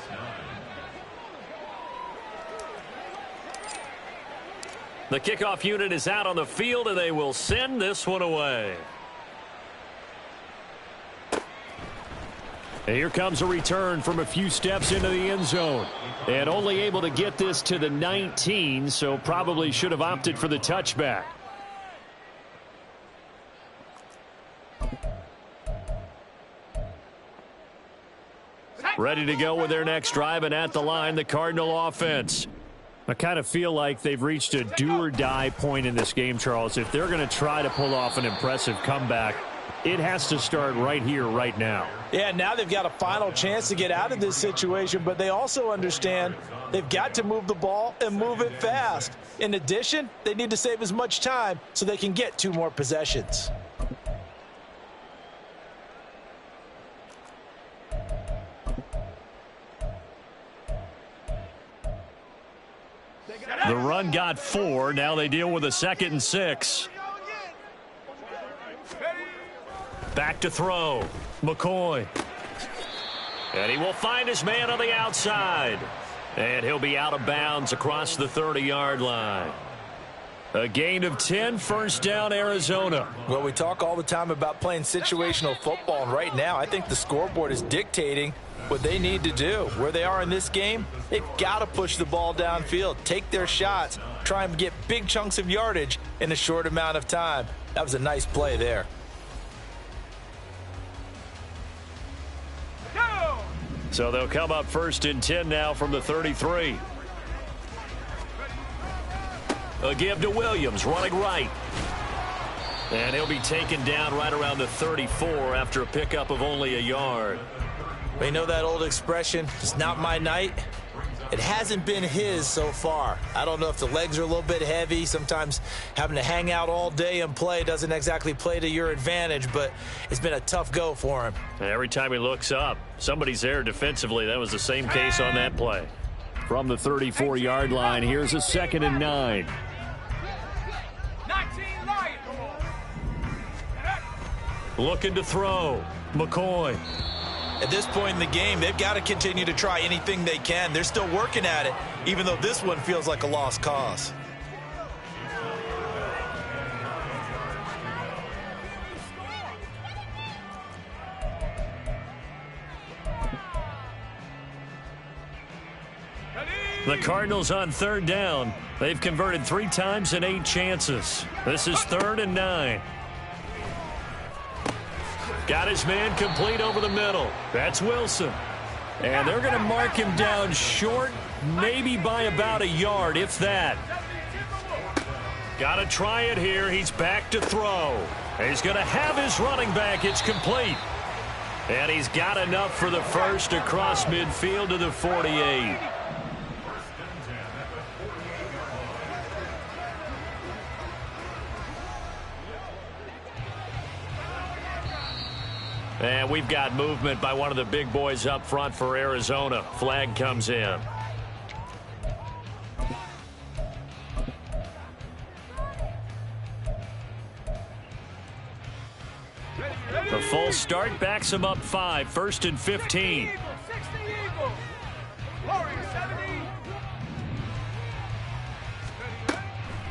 The kickoff unit is out on the field, and they will send this one away. And here comes a return from a few steps into the end zone. And only able to get this to the 19, so probably should have opted for the touchback. Ready to go with their next drive, and at the line, the Cardinal offense. I kind of feel like they've reached a do-or-die point in this game, Charles. If they're going to try to pull off an impressive comeback, it has to start right here, right now. Yeah, now they've got a final chance to get out of this situation, but they also understand they've got to move the ball and move it fast. In addition, they need to save as much time so they can get 2 more possessions. The run got 4. Now they deal with a 2nd and 6. Back to throw. McCoy. And he will find his man on the outside. And he'll be out of bounds across the 30-yard line. A gain of 10, first down, Arizona. Well, we talk all the time about playing situational football, and right now I think the scoreboard is dictating what they need to do. Where they are in this game, they've got to push the ball downfield, take their shots, try and get big chunks of yardage in a short amount of time. That was a nice play there. So they'll come up 1st and 10 now from the 33. A give to Williams, running right. And he'll be taken down right around the 34 after a pickup of only a yard. You know that old expression, it's not my night? It hasn't been his so far. I don't know if the legs are a little bit heavy. Sometimes having to hang out all day and play doesn't exactly play to your advantage, but it's been a tough go for him. Every time he looks up, somebody's there defensively. That was the same case on that play. From the 34-yard line, here's a 2nd and 9. 19 Lions. Looking to throw. McCoy. At this point in the game, they've got to continue to try anything they can. They're still working at it, even though this one feels like a lost cause. The Cardinals on 3rd down. They've converted 3 times in 8 chances. This is 3rd and 9. Got his man complete over the middle. That's Wilson. And they're going to mark him down short, maybe by about a yard, if that. Got to try it here. He's back to throw. He's going to have his running back. It's complete. And he's got enough for the first across midfield to the 48. And we've got movement by one of the big boys up front for Arizona. Flag comes in. start backs them up 5, 1st and 15.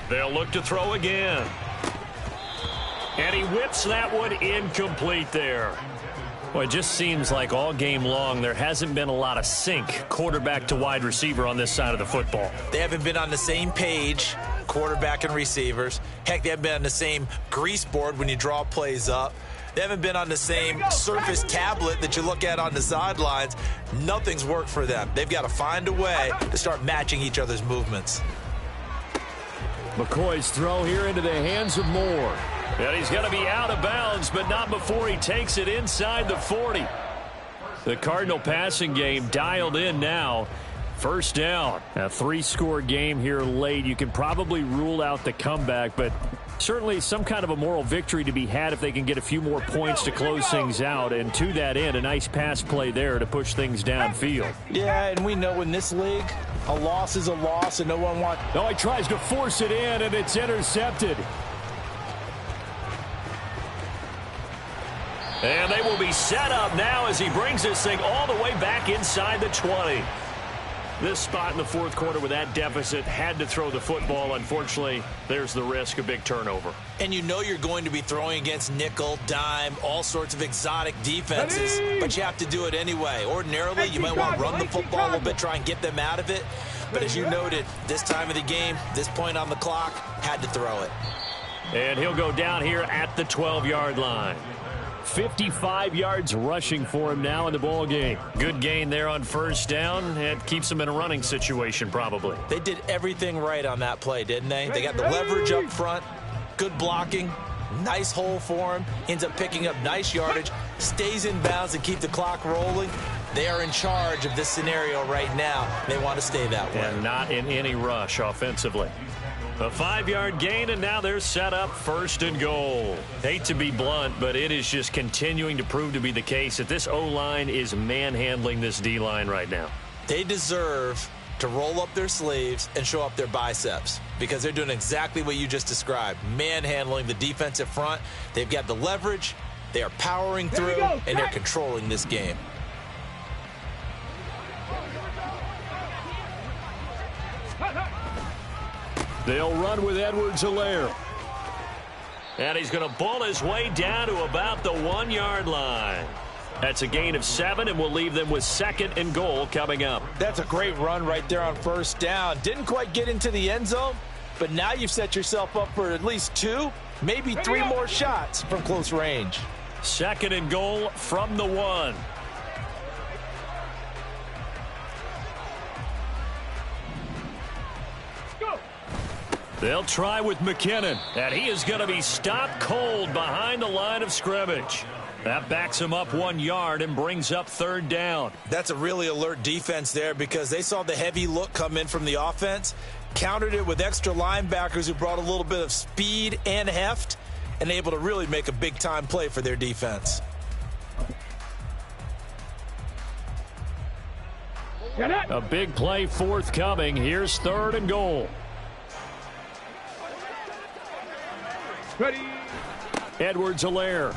They'll look to throw again. And he whips that one incomplete there. Well, it just seems like all game long there hasn't been a lot of sync quarterback to wide receiver on this side of the football. They haven't been on the same page, quarterback and receivers. Heck, they haven't been on the same grease board when you draw plays up. They haven't been on the same Surface tablet that you look at on the sidelines. Nothing's worked for them. They've got to find a way to start matching each other's movements. McCoy's throw here into the hands of Moore. And he's going to be out of bounds, but not before he takes it inside the 40. The Cardinal passing game dialed in now. First down. A 3-score game here late. You can probably rule out the comeback, but certainly some kind of a moral victory to be had if they can get a few more points to close things out. And to that end, a nice pass play there to push things downfield. Yeah, and we know in this league, a loss is a loss, and no one wants... No, he tries to force it in, and it's intercepted. And they will be set up now as he brings this thing all the way back inside the 20. This spot in the fourth quarter with that deficit had to throw the football. Unfortunately, there's the risk of big turnover. And you know you're going to be throwing against nickel, dime, all sorts of exotic defenses, but you have to do it anyway. Ordinarily, you might want to run the football a little bit, try and get them out of it. But as you noted, this time of the game, this point on the clock, had to throw it. And he'll go down here at the 12-yard line. 55 yards rushing for him now in the ball game. Good gain there on first down. It keeps him in a running situation probably. They did everything right on that play, didn't they? They got the leverage up front, good blocking, nice hole for him, ends up picking up nice yardage, stays in bounds and keep the clock rolling. They are in charge of this scenario right now. They want to stay that way. And not in any rush offensively. A 5-yard gain, and now they're set up 1st and goal. Hate to be blunt, but it is just continuing to prove to be the case that this O-line is manhandling this D-line right now. They deserve to roll up their sleeves and show up their biceps because they're doing exactly what you just described, manhandling the defensive front. They've got the leverage, they are powering through, and they're controlling this game. They'll run with Edwards-Helaire. And he's going to ball his way down to about the 1-yard line. That's a gain of 7, and we'll leave them with 2nd and goal coming up. That's a great run right there on first down. Didn't quite get into the end zone, but now you've set yourself up for at least 2, maybe 3 more shots from close range. 2nd and goal from the 1. They'll try with McKinnon, and he is going to be stopped cold behind the line of scrimmage. That backs him up 1 yard and brings up 3rd down. That's a really alert defense there because they saw the heavy look come in from the offense, countered it with extra linebackers who brought a little bit of speed and heft, and able to really make a big-time play for their defense. A big play forthcoming. Here's 3rd and goal. Ready. Edwards-Helaire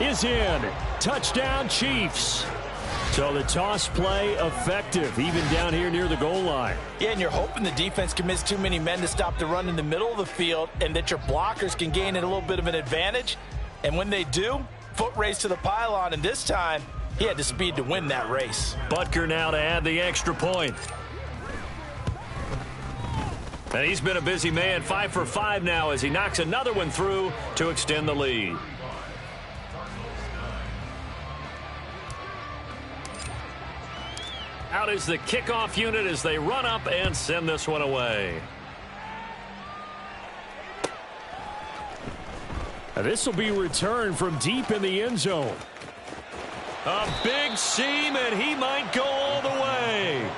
is in. Touchdown, Chiefs. So the toss play effective, even down here near the goal line. Yeah, and you're hoping the defense commits too many men to stop the run in the middle of the field and that your blockers can gain a little bit of an advantage. And when they do, foot race to the pylon, and this time he had the speed to win that race. Butker now to add the extra point. And he's been a busy man, 5 for 5 now as he knocks another one through to extend the lead. Out is the kickoff unit as they run up and send this one away. This will be returned from deep in the end zone. A big seam, and he might go all the way.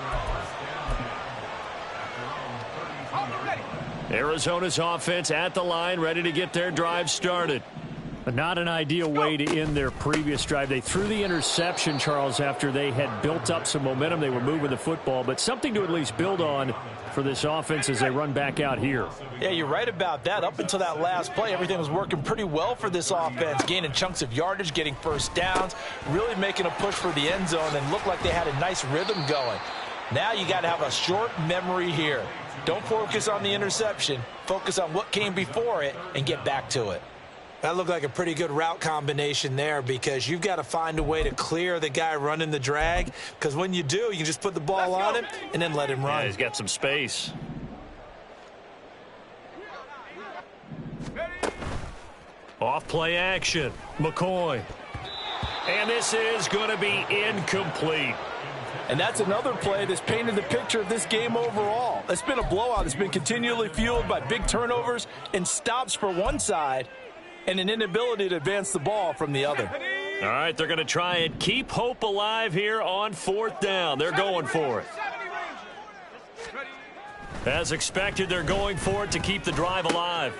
Arizona's offense at the line, ready to get their drive started. Not an ideal way to end their previous drive. They threw the interception, Charles, after they had built up some momentum. They were moving the football, but something to at least build on for this offense as they run back out here. Yeah, you're right about that. Up until that last play, everything was working pretty well for this offense, gaining chunks of yardage, getting first downs, really making a push for the end zone, and looked like they had a nice rhythm going. Now you got to have a short memory here. Don't focus on the interception. Focus on what came before it and get back to it. That looked like a pretty good route combination there, because you've got to find a way to clear the guy running the drag, because when you do, you can just put the ball on him and then let him run. Yeah, he's got some space. Off play action. McCoy. And this is going to be incomplete. And that's another play that's painted the picture of this game overall. It's been a blowout. It's been continually fueled by big turnovers and stops for one side and an inability to advance the ball from the other. All right, they're going to try and keep hope alive here on 4th down. They're going for it. As expected, they're going for it to keep the drive alive.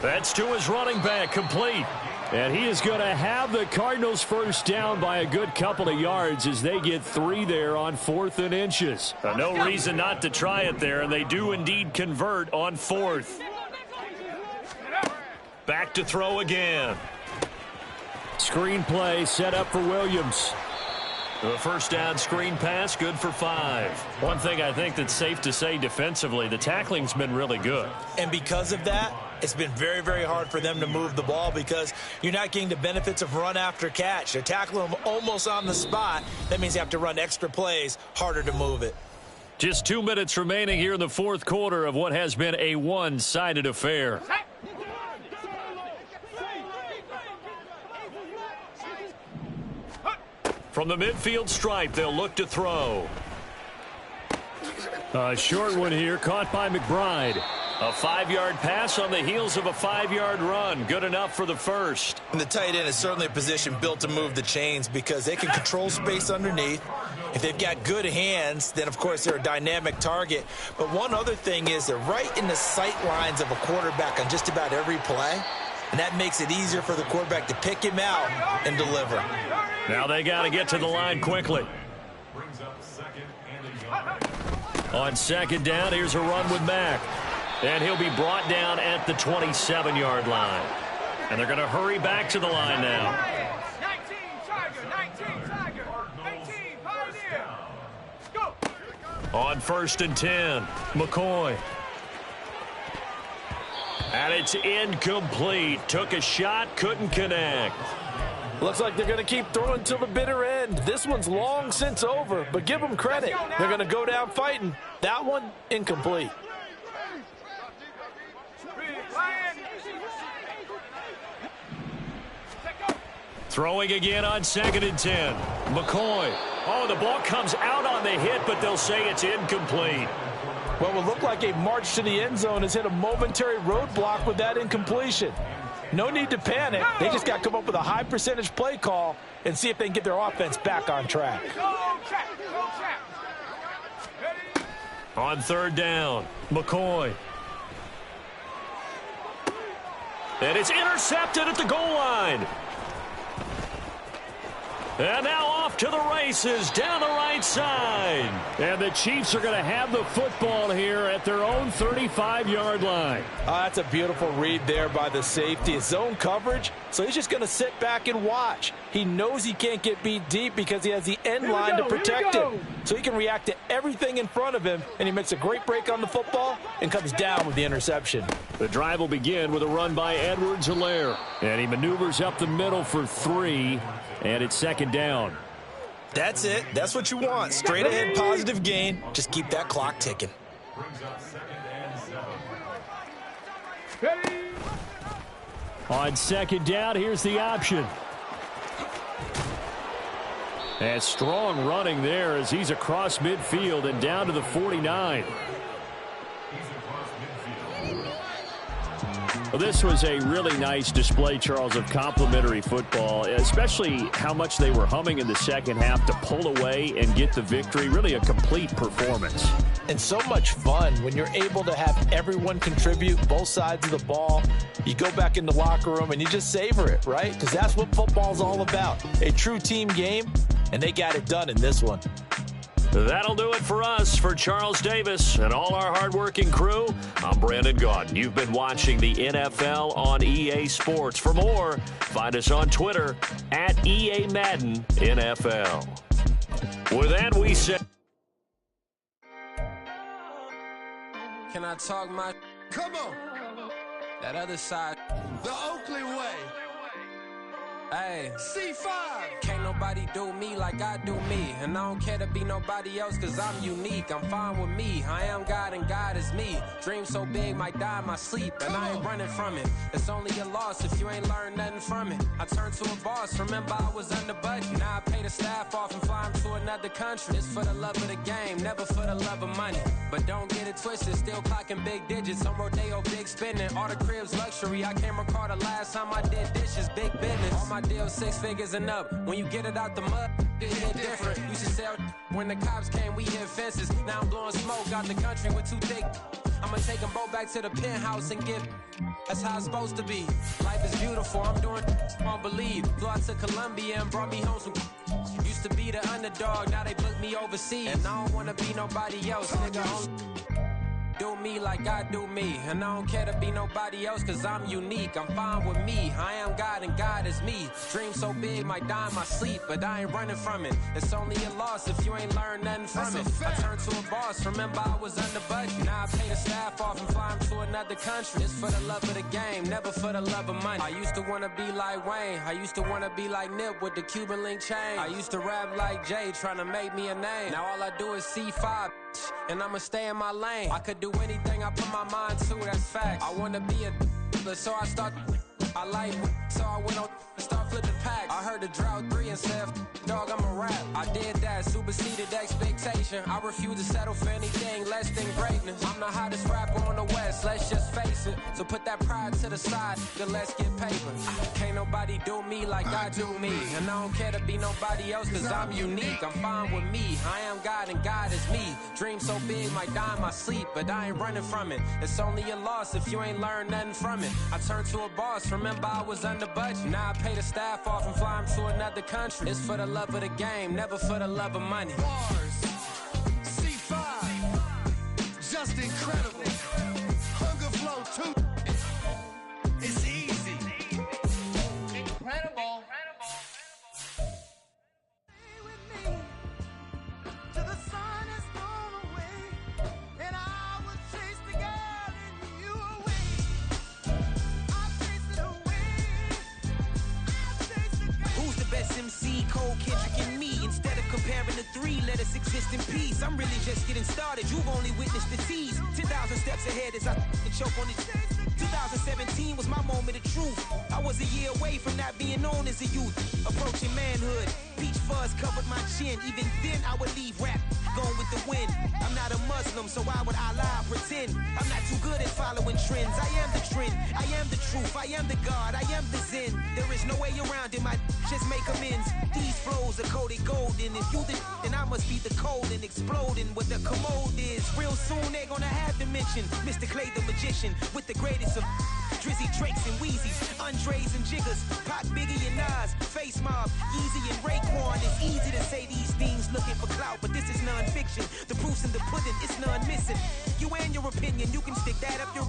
That's to his running back, complete. And he is going to have the Cardinals first down by a good couple of yards as they get 3 there on 4th and inches. No reason not to try it there, and they do indeed convert on 4th. Back to throw again. Screen play set up for Williams. The first down screen pass, good for 5. One thing I think that's safe to say defensively, the tackling's been really good. And because of that, it's been very, very hard for them to move the ball, because you're not getting the benefits of run after catch. They're tackling them almost on the spot. That means you have to run extra plays, harder to move it. Just 2 minutes remaining here in the 4th quarter of what has been a one-sided affair. From the midfield stripe, they'll look to throw. A short one here, caught by McBride. A 5-yard pass on the heels of a 5-yard run. Good enough for the first. And the tight end is certainly a position built to move the chains, because they can control space underneath. If they've got good hands, then, of course, they're a dynamic target. But one other thing is they're right in the sight lines of a quarterback on just about every play. And that makes it easier for the quarterback to pick him out and deliver. Now they got to get to the line quickly. On 2nd down, here's a run with Mack. And he'll be brought down at the 27-yard line. And they're going to hurry back to the line now. 19 Tiger, 18 Pioneer. Go. On 1st and 10, McCoy. And it's incomplete. Took a shot, couldn't connect. Looks like they're going to keep throwing till the bitter end. This one's long since over, but give them credit. They're going to go down fighting. That one, incomplete. Throwing again on 2nd and 10. McCoy. Oh, the ball comes out on the hit, but they'll say it's incomplete. What will look like a march to the end zone has hit a momentary roadblock with that incompletion. No need to panic. They just got to come up with a high percentage play call and see if they can get their offense back on track. On 3rd down, McCoy. And it's intercepted at the goal line. And now off to the races down the right side. And the Chiefs are going to have the football here at their own 35-yard line. That's a beautiful read there by the safety. It's zone coverage, so he's just going to sit back and watch. He knows he can't get beat deep because he has the end line to protect him. So he can react to everything in front of him, and he makes a great break on the football and comes down with the interception. The drive will begin with a run by Edwards-Helaire. And he maneuvers up the middle for 3. And it's 2nd down. That's it. That's what you want. Straight ahead, positive gain. Just keep that clock ticking. On 2nd down, here's the option. And strong running there as he's across midfield and down to the 49. Well, this was a really nice display, Charles, of complimentary football, especially how much they were humming in the second half to pull away and get the victory. Really a complete performance. And so much fun when you're able to have everyone contribute, both sides of the ball. You go back in the locker room and you just savor it, right? Because that's what football's all about. A true team game, and they got it done in this one. That'll do it for us. For Charles Davis and all our hardworking crew, I'm Brandon Gaudin. You've been watching the NFL on EA Sports. For more, find us on Twitter at EA Madden NFL. With that, we say... Can I talk my... Come on. That other side. The Oakley way. Hey. C5. Can't nobody do me like I do me. And I don't care to be nobody else cause I'm unique. I'm fine with me. I am God and God is me. Dream so big might die in my sleep. And I ain't running from it. It's only a loss if you ain't learned nothing from it. I turned to a boss. Remember I was under budget. Now I pay the staff off and fly them to another country. It's for the love of the game, never for the love of money. But don't get it twisted. Still clocking big digits. On Rodeo, big spending. All the cribs luxury. I can't recall the last time I did dishes. Big business. All my deals 6 figures and up. When you get it out the mud, it hit different. You should sell when the cops came, we hit fences. Now I'm blowing smoke out the country with too thick. I'ma take them both back to the penthouse and get. That's how it's supposed to be. Life is beautiful. I'm doing won't believe. Flew out to Colombia and brought me home some. Used to be the underdog, now they book me overseas. And I don't wanna be nobody else, nigga. Do me like I do me. And I don't care to be nobody else cause I'm unique. I'm fine with me. I am God and God is me. Dream so big might die in my sleep. But I ain't running from it. It's only a loss if you ain't learned nothing from it. I turned to a boss. Remember I was under budget. Now I pay the staff off and fly them to another country. It's for the love of the game, never for the love of money. I used to wanna be like Wayne. I used to wanna be like Nip with the Cuban link chain. I used to rap like Jay trying to make me a name. Now all I do is C5 and I'ma stay in my lane. I could do anything I put my mind to, that's fact. I wanna be a so I start. I like so I went on and start flipping packs. I heard the drought 3 and said, dog, I'm a rap. I did that, superseded expectation. I refuse to settle for anything less than greatness. I'm the hottest rapper on the West, let's just face it. So put that pride to the side, then let's get paper. Can't nobody do me like I do me. And I don't care to be nobody else cause I'm unique. I'm fine with me, I am God and God is me. Dream so big might die in my sleep, but I ain't running from it. It's only a loss if you ain't learned nothing from it. I turned to a boss, remember I was under budget. Now I pay the staff off and fly them to another country. It's for the love of the game, never for the love of money. Bars. C5. Just incredible. Hunger flow too. It's easy. Incredible. MC, Cole, Kendrick, and me. Instead of comparing the three, let us exist in peace. I'm really just getting started. You've only witnessed the tease. 10,000 steps ahead as I choke on these. 2017 was my moment of truth. I was a year away from not being known as a youth. Approaching manhood. Peach fuzz covered my chin. Even then, I would leave rap going with the wind. I'm not a Muslim, so why would I lie, pretend? I'm not too good at following trends. I am the trend. I am the truth. I am the God. I am the Zen. There is no way around it. My just make amends. These flows are coated golden. If you the then I must be the cold and exploding what the commode is. Real soon they're gonna have to mention Mr. Clay the magician with the greatest of Drizzy, Drakes, and Wheezies, Andres and Jiggers, Pac, Biggie, and Nas, Face Mob, Easy and Raekwon. It's easy to say these things looking for clout, but this is non-fiction. The proof's in the pudding, it's none missing. You and your opinion, you can stick that up your...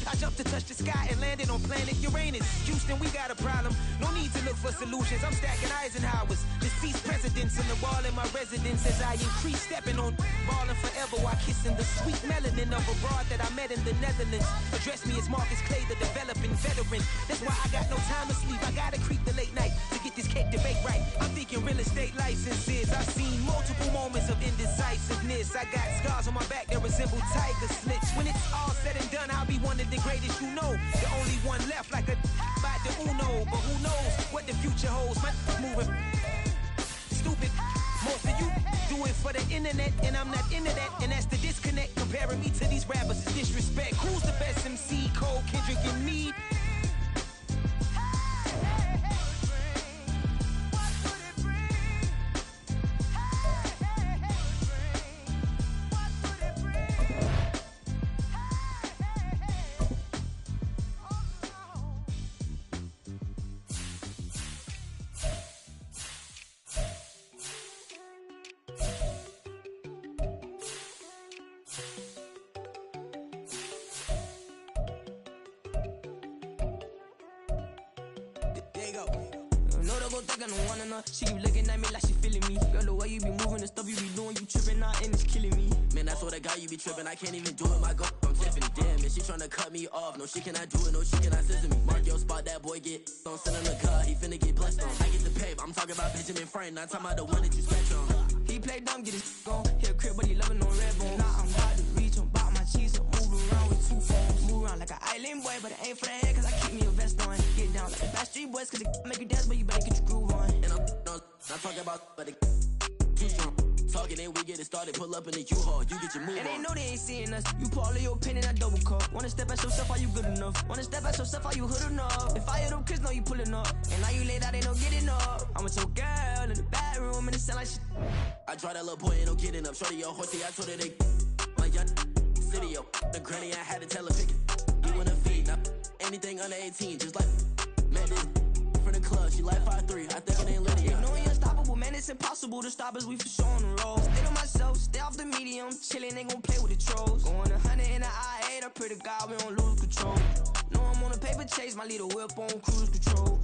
I jumped to touch the sky and landed on planet Uranus. Houston, we got a problem. No need to look for solutions. I'm stacking Eisenhowers. Deceased presidents in the wall in my residence as I increase stepping on balling forever while kissing the sweet melanin of a broad that I met in the Netherlands. Address me as Marcus Clay, the developing veteran. That's why I got no time to sleep. I gotta creep the late night to get this cake debate right. I'm thinking real estate licenses. I've seen multiple moments of indecisiveness. I got scars on my back that resemble tiger slits. When it's all said and done, I'll be one of the greatest you know. The only one left like a by the Uno. But who knows what the future holds. My moving stupid. Most of you do do it for the internet, and I'm not into that. And that's the disconnect. Comparing me to these rappers is disrespect. Who's the best MC? Cole, Kendrick, and me? She keep looking at me like she feeling me. Girl, the way you be moving, the stuff you be doing, you tripping out and it's killing me. Man, that's what I got, you be tripping. I can't even do it, my go. I'm Tiffany. Damn, and she tryna cut me off. No, she cannot do it, no, she cannot scissor me. Mark your spot, that boy get on. Send him the car, he finna get blessed on. I get the pay, I'm talking about Benjamin Franklin. Not talking about the one that you scratch on. He play dumb, get his gone. Hit a crib, but he loving on red bone. Now I'm hard to reach, I'm bout my cheese, I'm moving around with 2 phones. Move around like an island boy, but it ain't for the head, cause I keep me a vest on. Get down like the Backstreet Boys, cause it make you dance, but you better get your groove on. And I'm not talking about, but it too strong. Talking and we get it started, pull up in the U-Haul, you get your move and on. they know they ain't seeing us. You pull all of your pen in that double cup. Wanna step at yourself, are you good enough? Wanna step at yourself, are you hood enough? If I hear them kids, know you pulling up. And now you laid out, ain't no getting up. I'm with your girl in the bedroom, and it sound like shit. I tried that little boy, ain't no getting up. Shorty, yo, horsey, I told her they my young city, yo. The granny, I had to tell her pick it. You wanna feed, now anything under 18, just like man, this from the club, she like 5'3", I think it ain't Lydia. You know you're unstoppable, man, it's impossible to stop us, we for sure on the road. Stay to myself, stay off the medium, chillin', ain't gon' play with the trolls. Going 100 in the I-8, I pray to God we don't lose control. Know I'm on a paper chase, my little whip on cruise control.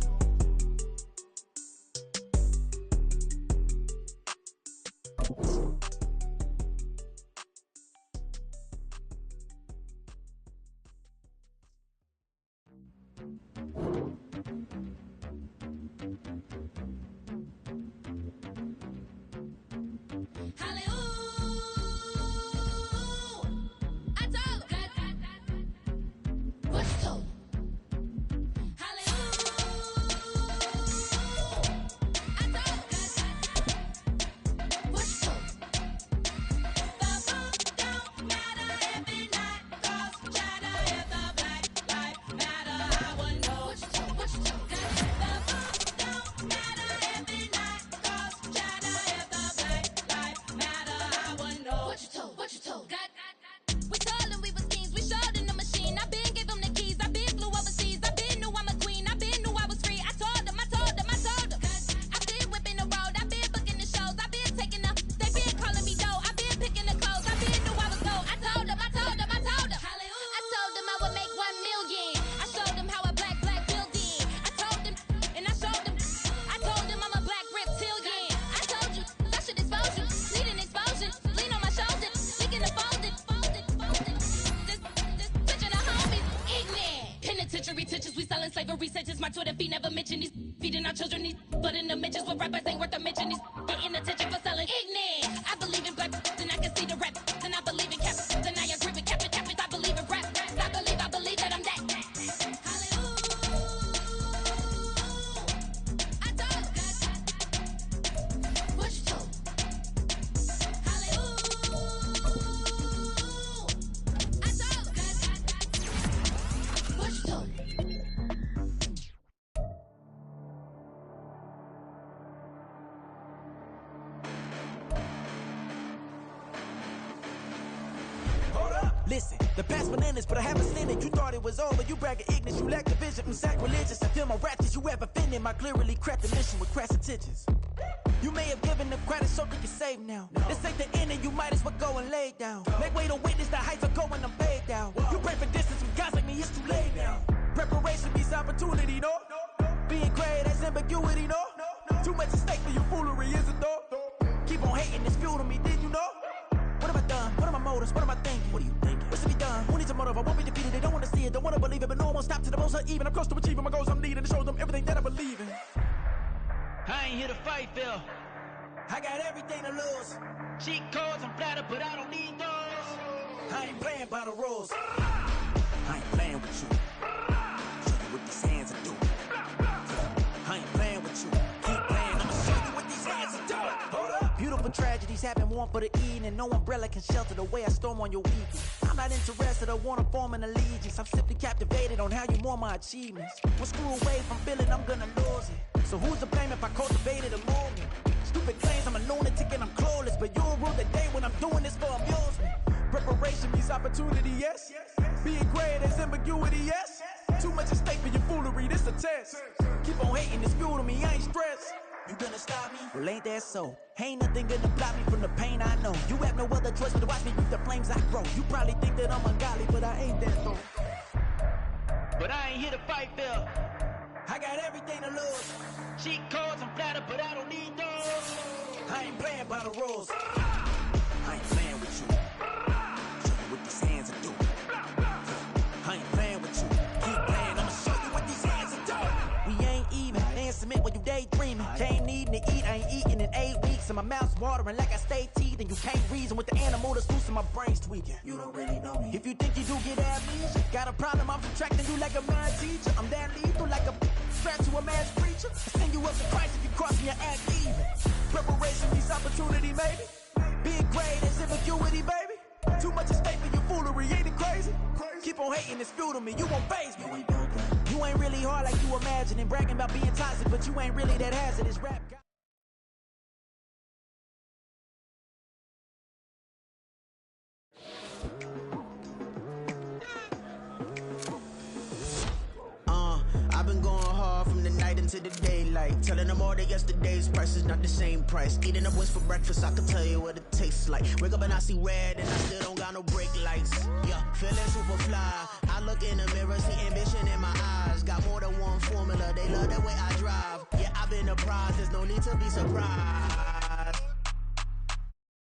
Listen, the past bananas, but I haven't seen it. You thought it was over, you bragging ignorance, you lack the vision from sacrilegious. I feel my ratchets, you have offended my clearly crafted mission with crass intentions. You may have given them credit so you can save now. This ain't the end and you might as well go and lay down. Make way to witness the heights are going, I'm paid down. You pray for distance with guys like me, it's too late now. Preparation means opportunity, no? Being great, that's ambiguity, no? Too much at stake for your foolery, is it though? Keep on hating, it's fuel to me, did you know? What have I done? What are my motives? What am I thinking? What are you thinking? What's to be done? Who needs a motive? I won't be defeated. They don't want to see it, don't want to believe it, but no one won't stop to the most even. I'm close to achieving my goals. I'm needing to show them everything that I believe in. I ain't here to fight, Phil. I got everything to lose. Cheat codes, I'm flattered, but I don't need those. I ain't playing by the rules. I ain't playing with you. Show you what these hands are doing. I ain't playing with you. Keep playing, I'ma show you what these hands are doing. Hold up. Beautiful tragedies happen, one for the evening. No umbrella can shelter the way I storm on your weekend. I'm not interested, I wanna form an allegiance. I'm simply captivated on how you mourn my achievements. One screw away from feeling I'm gonna lose it. So who's to blame if I cultivated a movement? Stupid claims I'm a lunatic and I'm clueless, but you'll rule the day when I'm doing this for amusement. Preparation means opportunity, yes. Being great, there's ambiguity, yes. Too much at stake for your foolery, this a test. Keep on hating, it's fuel to me, I ain't stressed. You gonna stop me? Well, ain't that so? Ain't nothing gonna block me from the pain I know. You have no other choice but to watch me reap the flames I grow. You probably think that I'm ungodly, but I ain't that though. But I ain't here to fight fair. I got everything to lose. Cheat codes, I'm flattered, but I don't need those. I ain't playing by the rules. I ain't playing with you. Show you what these hands are doing. I ain't playing with you. Keep playing, I'ma show you what these hands are doing. We ain't even. They ain't submit when you daydreaming. Can't need to eat, I ain't eating in 8 weeks. And my mouth's watering like I stay teeth. And you can't reason with the animal that's loose and my brain's tweaking. You don't really know me. If you think you do get amnesia, got a problem, I'm subtracting you like a math teacher. I'm that lethal like a strapped to a mass preacher. I send you up to Christ if you cross me, I act even. Preparation means opportunity, maybe. Being great is ambiguity, baby. Too much at stake for your foolery, ain't it crazy? Keep on hating, it's fuel to me, you won't faze me. You ain't really hard like you imagine and bragging about being toxic, but you ain't really that hazardous rap guy. I've been going hard from the night into the daylight. Telling them all that yesterday's price is not the same price. Eating up wings for breakfast, I can tell you what it tastes like. Wake up and I see red and I still don't got no brake lights. Yeah, feeling super fly. I look in the mirror, see ambition in my eyes. Got more than one formula, they love the way I drive. Yeah, I've been a prize, there's no need to be surprised.